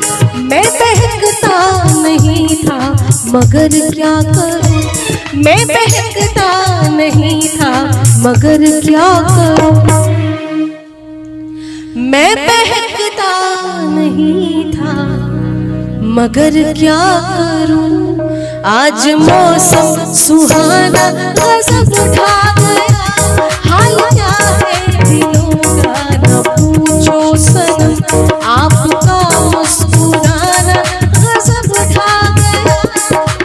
मैं बहकता नहीं था मगर क्या करूं, मैं बहकता नहीं था मगर क्या करूं। मैं बहकता नहीं था मगर क्या करूं। आज मौसम सुहाना गजब ढा गया। हाल क्या है दिलों का न पूछो सनम, आपका मुस्कुराना गजब ढा गया।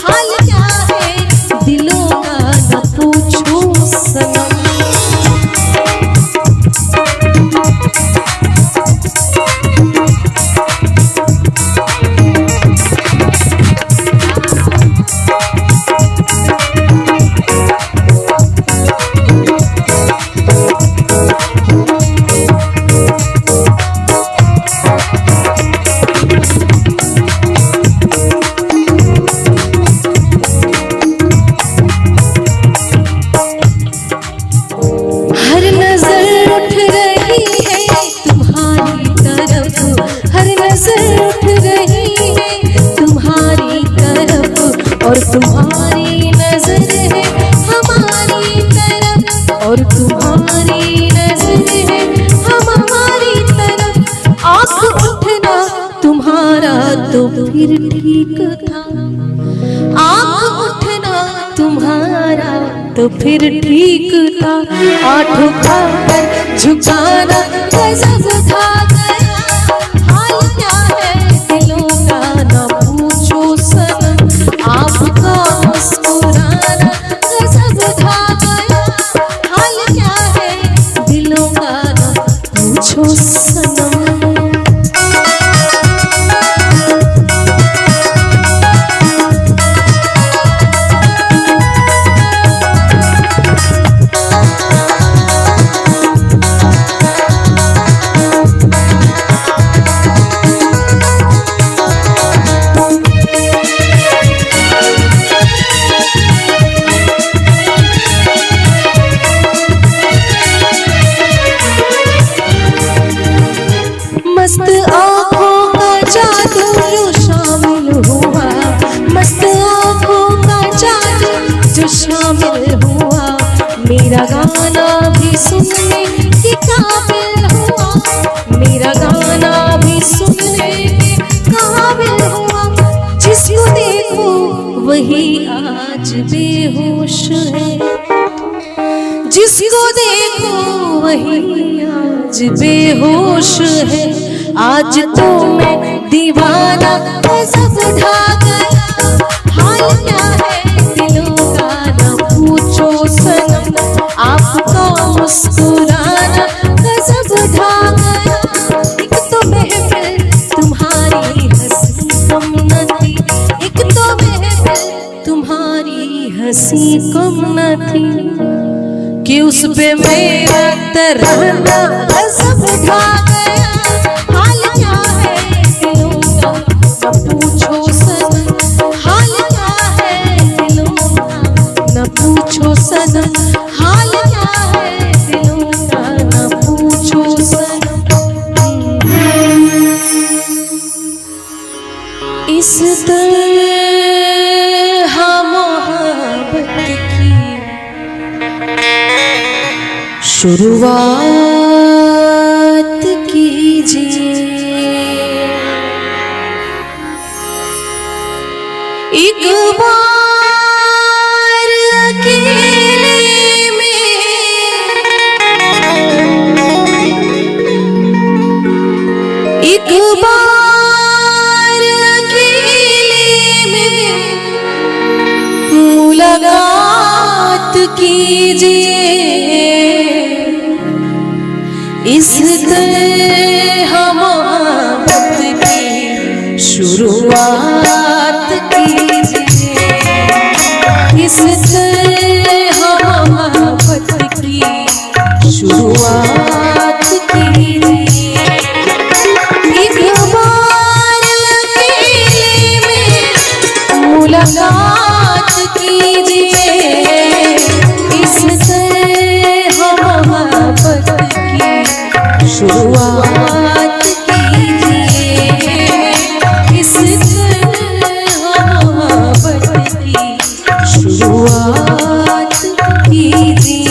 हाल क्या है दिलों का न पूछो सनम। और तुम्हारी नजर है हमारी तरफ, और तुम्हारी नजर है हमारी तरफ। आँख उठना तुम्हारा तो फिर ठीक था, आँख उठना तुम्हारा तो फिर ठीक था। आँख उठाकर झुकाना गजब ढा गया। हाल क्या है दिलों का न पूछो सनम, आपका मुस्कुराना गजब ढा गया। हाल क्या है दिलों का न पूछो सनम। मस्त आँखों का जादू जो शामिल हुआ, मस्त आँखों का जादू जो शामिल हुआ। मेरा गाना भी सुनने के काबिल हुआ, मेरा गाना भी सुनने के काबिल हुआ। जिसको देखो वही आज बेहोश है, जिसको देखो वही आज बेहोश है। आज तो मैं दीवाना गजब ढा गया। हाल क्या है दिलों का न पूछो सनम, आपका मुस्कुराना गजब ढा गया। एक तो महफिल तुम्हारी हंसी हंसी कम न थी कि उस पे मेरा तराना सब ढा गया। हाल क्या है दिलों का न पूछो सनम, हाल क्या है दिलों का न पूछो सनम, हाल क्या है दिलों का न पूछो सनम। इस तरह मोहब्बत की शुरुआत कीजिए, एक बार अकेले में, एक बार अकेले में मुलाकात कीजिए। इस तरह मोहब्बत की शुरुआत कीजिए, इस तरह मोहब्बत की शुरुआत कीजिए। एक बार अकेले में मुलाकात कीजिए, इस तरह मोहब्बत की शुरुआत कीजिए, इस तरह मोहब्बत की शुरुआत कीजिए।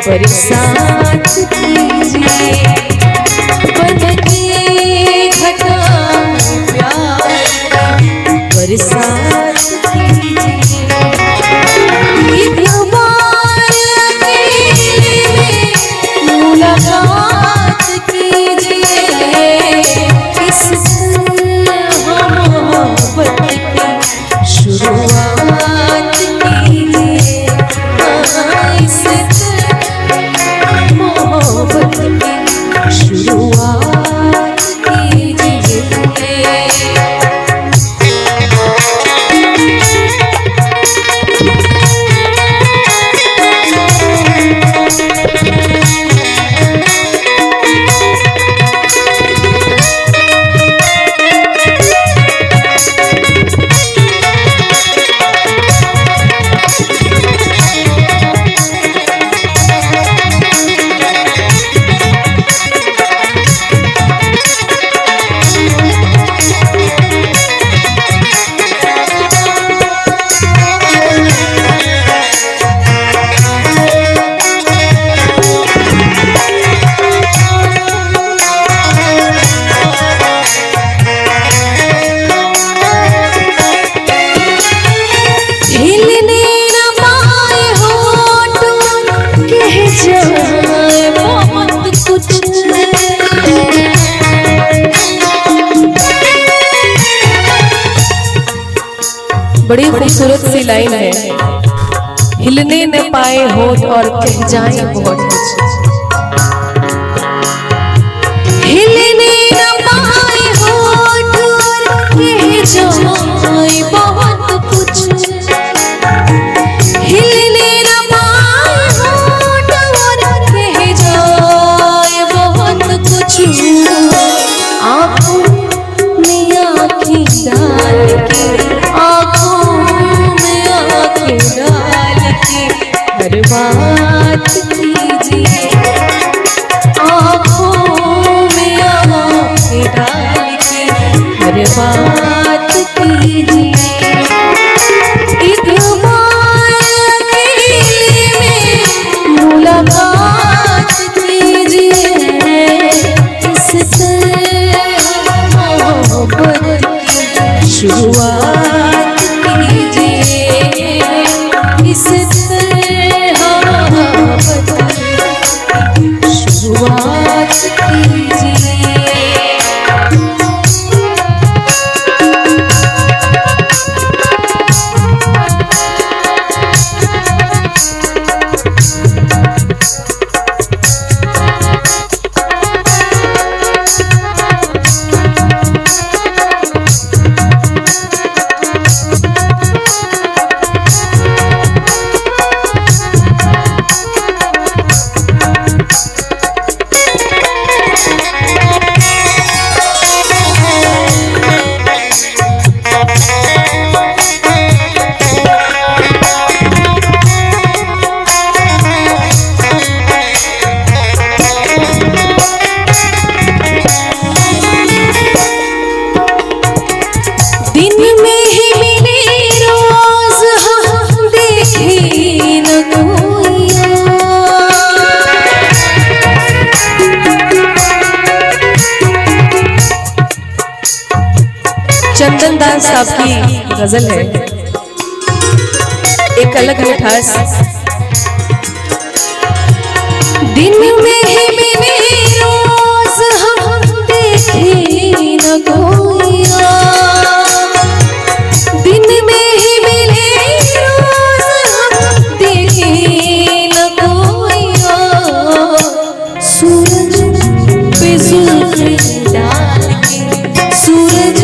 बरसात कीजिए, बनके घटा प्यार की बरसात कीजिए। एक बार अकेले में मुलाकात कीजिए, इस तरह मोहब्बत की शुरुआत कीजिए, इस मोहब्बत की शुरुआत कीजिए। बड़ी खूबसूरत सी लाइन है, हिलने न पाए होठ और कह जाए बहुत कुछ। हिलने न पाए होठ और कह जाए बहुत कुछ। हिलने न पाए होठ और कह जाए बहुत कुछ। आँखों में आँखें डाल के, आँखों में आँखें डाल के हर बात कीजिए। आँखों में आँखें डाल के हर बात कीजिए। एक बार अकेले में मुलाकात कीजिए। इससे मोहब्बत की शुरुआत कीजिए। इससे मोहब्बत की शुरुआत कीजिए। चंदन दास साहब की गजल है, एक अलग मिठास। दिन में ही मिले रोज हम देखे न कोइया। दिन में ही मिले रोज हम देखे न कोइया। सूरज पे जुल्फ़े डाल के, सूरज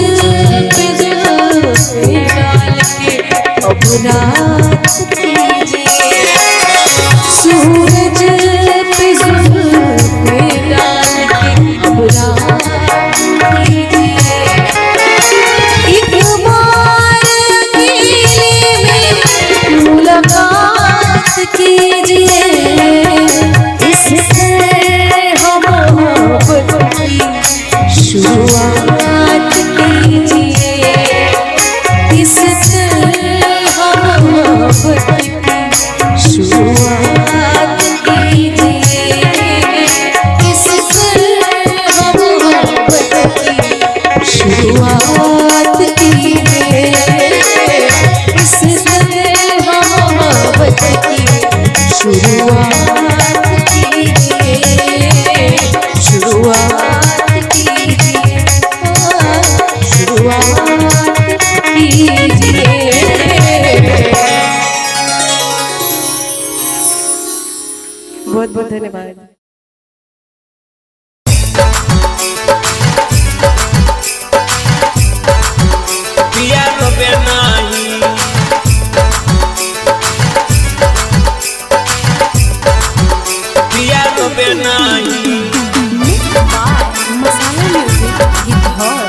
अब रात कीजिए। सूरज पे जुल्फ़े डाल के अब रात कीजिए। एक बार अकेले में मुलाकात कीजिए। इससे हम मोहब्बत की शुरुआत कीजिए। इससे मोहब्बत की शुरुआत कीजिए। इससे मोहब्बत की शुरुआत कीजिए। इससे मोहब्बत की शुरुआत कीजिए। शुरुआत कीजिए। शुरुआत कीजिए। बहुत बहुत धन्यवाद। पिया रोबे नाही, पिया रोबे नाही। मसाला म्यूजिक गिटार।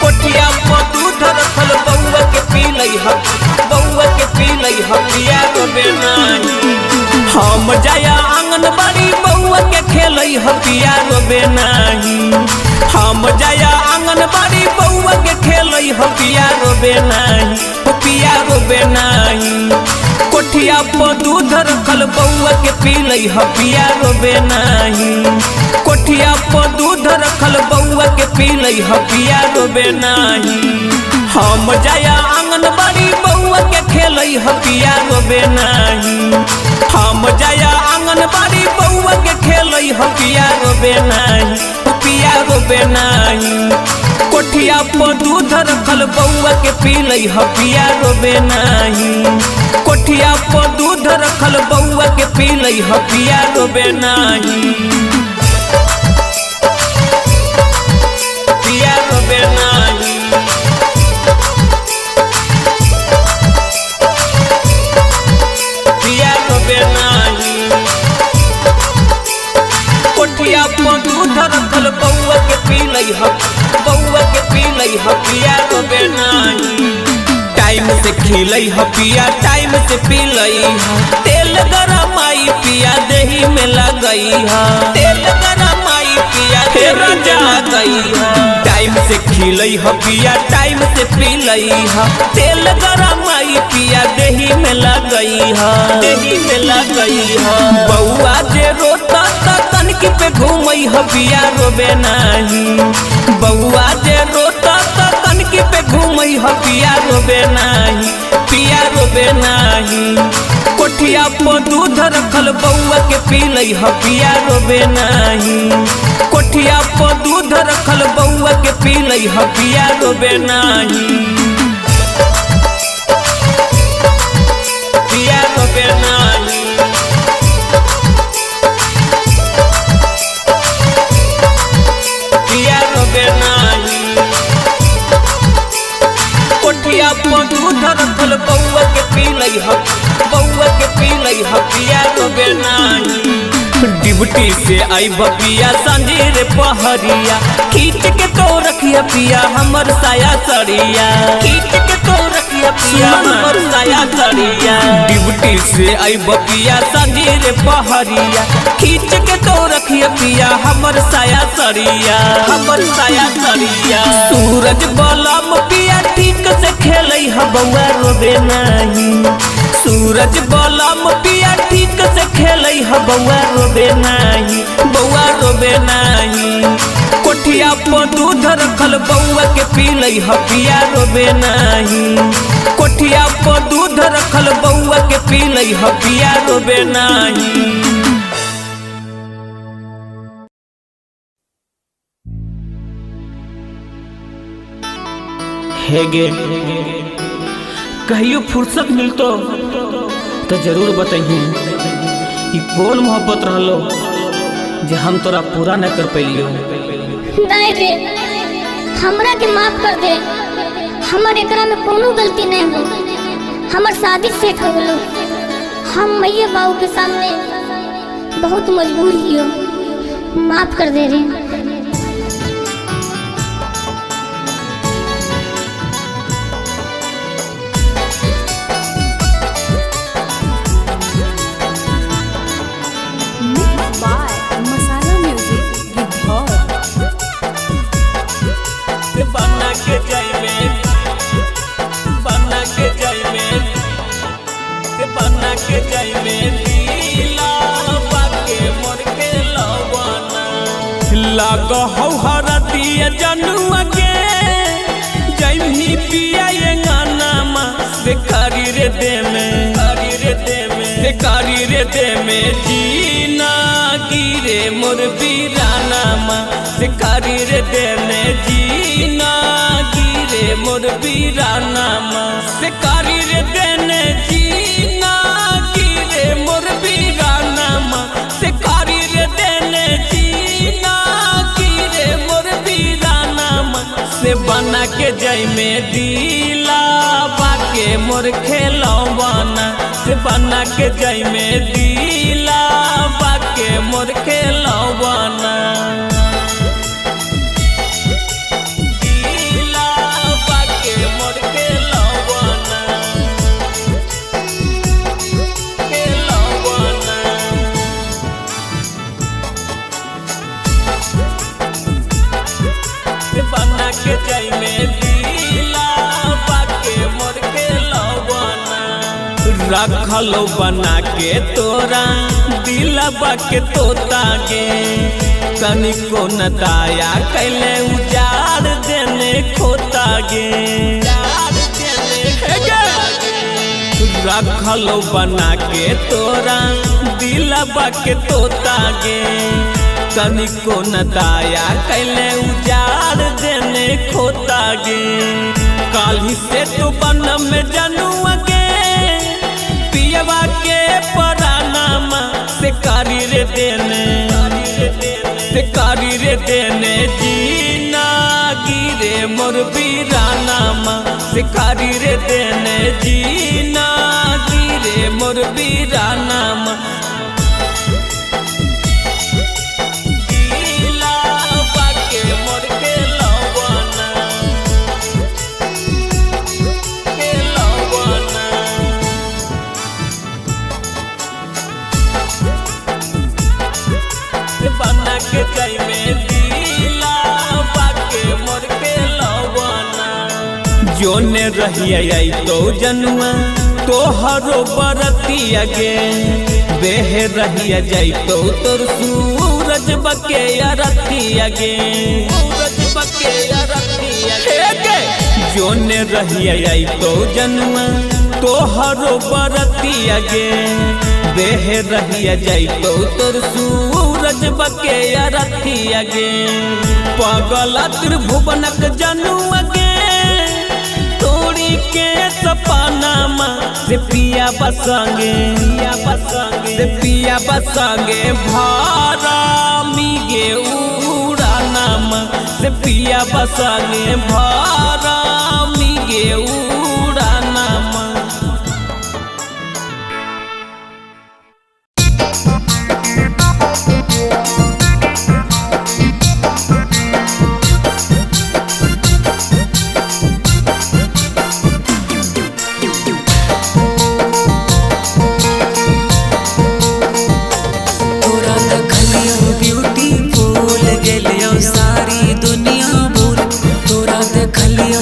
कोठिया पर दूध रखल बउआ के पी लई ह, बउआ के पी लई ह। पिया रोबे नाही। हम जाया आंगनबाड़ी बउआ के खेलई ह। पिया रोबे नाही। हम जाया आंगनबाड़ी बउआ के खेलई ह। पिया रोबे नाही। पिया रोबे नाही। कोठिया पर दूध रखल बउआ के पी लई ह। पिया रोबे नाही। कोठिया पर दूध रखल बउआ के पी लई ह। पिया रोबे नाही। हम जाया आंगनबाड़ी बउआ के खेलई ह। पिया रोबे नाही। हम जाया आंगनबाड़ी बउआ के खेलई ह। पिया रोबे नाही। पिया रोबे नाही। कोठिया कोठिया पर दूध रखल बउआ के पीलै ह पिया रोबे नाही। कोठिया पर दूध रखल बउआ के पीलै ह पिया रोबे नाही। पिया रोबे नाही। पिया रोबे नाही। कोठिया पर दूध रखल बउआ के पीलै ह बउआ के पीलै ह पिया रोबे नाही। टाइम से खिलै ह पिया टाइम से पीलै ह। तेल गरम आई पिया देही में लगई ह। तेल गरम आई पिया तेरा जा गई ह। टाइम से खिलै ह पिया टाइम से पीलै ह। तेल गरम आई पिया देही में लगई ह। देही में लगई ह। बउआ जे रोता त तनकी पे घूमई ह पिया रोबे नाही। बउआ जे रोता त तनकी पे घूमई ह पिया रोबे नाही। पिया रोबे नाही। कोठिया पर दूध रखल बउआ के पीलै ह पिया रोबे नाही। कोठिया पर दूध रखल बउआ के पीलै ह पिया रोबे नाही। पिया रोबे नाही। पिया रोबे नाही। कोठिया पर दूध रखल बउआ के पीलै ह बउआ के पीलै ह पिया रोबे नाही। डिबटी से आई बपिया सांझे रे पहरिया खींच के तो रखिया पिया हमर साया सड़िया। खींच के तो रखिया पिया हमर साया सड़िया। डिबटी से आई बपिया सांझे रे पहरिया खींच के तो रखिया पिया हमर साया सड़िया। हमर साया सड़िया। सूरज बलम पिया ठीक से खेलै ह बउआ रोबे नाही। सूरज बलम पिया ठीक से खेलै ह बउआ रोबे नाही। बउआ रोबे नाही। कोठिया पर दूध रखल बउआ के पीलै ह पिया रोबे नाही। कोठिया पर दूध रखल बउआ के पीलै ह पिया रोबे नाही। हेगे कहियो फुर्सत मिलतो तो जरूर बताइए कि कौन मोहब्बत रहलो जे हम तोरा पूरा न कर पैलियो। नहीं रे हमरा के माफ कर दे। हमर एकरा में कोनो गलती नहीं हो। हमर शादी सेट हो गेलो। हम मैया बाबू के सामने बहुत मजबूर हियो। माफ कर दे रे। बना के जाइबे बना के जाइबे बना के जाइबे लीला बाके मोर के लवाना। लागो हौ हरदिया जनुआ के जइमी पिया ये गाना मा बेकारी रे दे में कारी रे दे में बेकारी रे दे में जीना गिरे मोर बीराना मा बेकारी रे दे में जीना गिरे मोर बीराना मा बेकारी रे देने जीना गिरे मोर बीराना मा बेकारी रे देने जीना गिरे मोर बीराना मा से बना के जाई में दिला बाके मोर खेलवाना। से बना के जाई में दिला बाके मोर खेलवाना। बना के जाई में दिला बाके मोर के लवाना। रखलो बना के तोरा दिला बाके तोता गे तनिको न दाया कैले उजाड़ देने खोता गे। रखलो बना के तोरा दिला बाके तोता गे तनिको न दाया कैले उजाड़ देने खोता गे काली से तो बन में जनुआ गे पियवा के परानामा से कारी रे देने जीना गिरे मोर बीरानामा से कारी रे देने जीना गिरे मोर बीरानामा बना के कई में दिला बाके मोर के लवाना जोने रहिया तो जनुआ तो हरो बरतिया गे बेह रहिया जाई तो तोर सूरज बके रतिया गे सूरज बके रतिया गे जोने रहिया तो जनुआ तो हरो बरतिया गे बेह रहिया जाई तो तोर सूरज बके रतिया गे पगला त्रिभुवनक जनुआ गे तोड़ी के सपनामा से पिया बसंगे भारा मिगे उड़ानामा से पिया बसंगे भारा मिगे उड़ानामा सारी दुनिया बोल तोरा देखलियो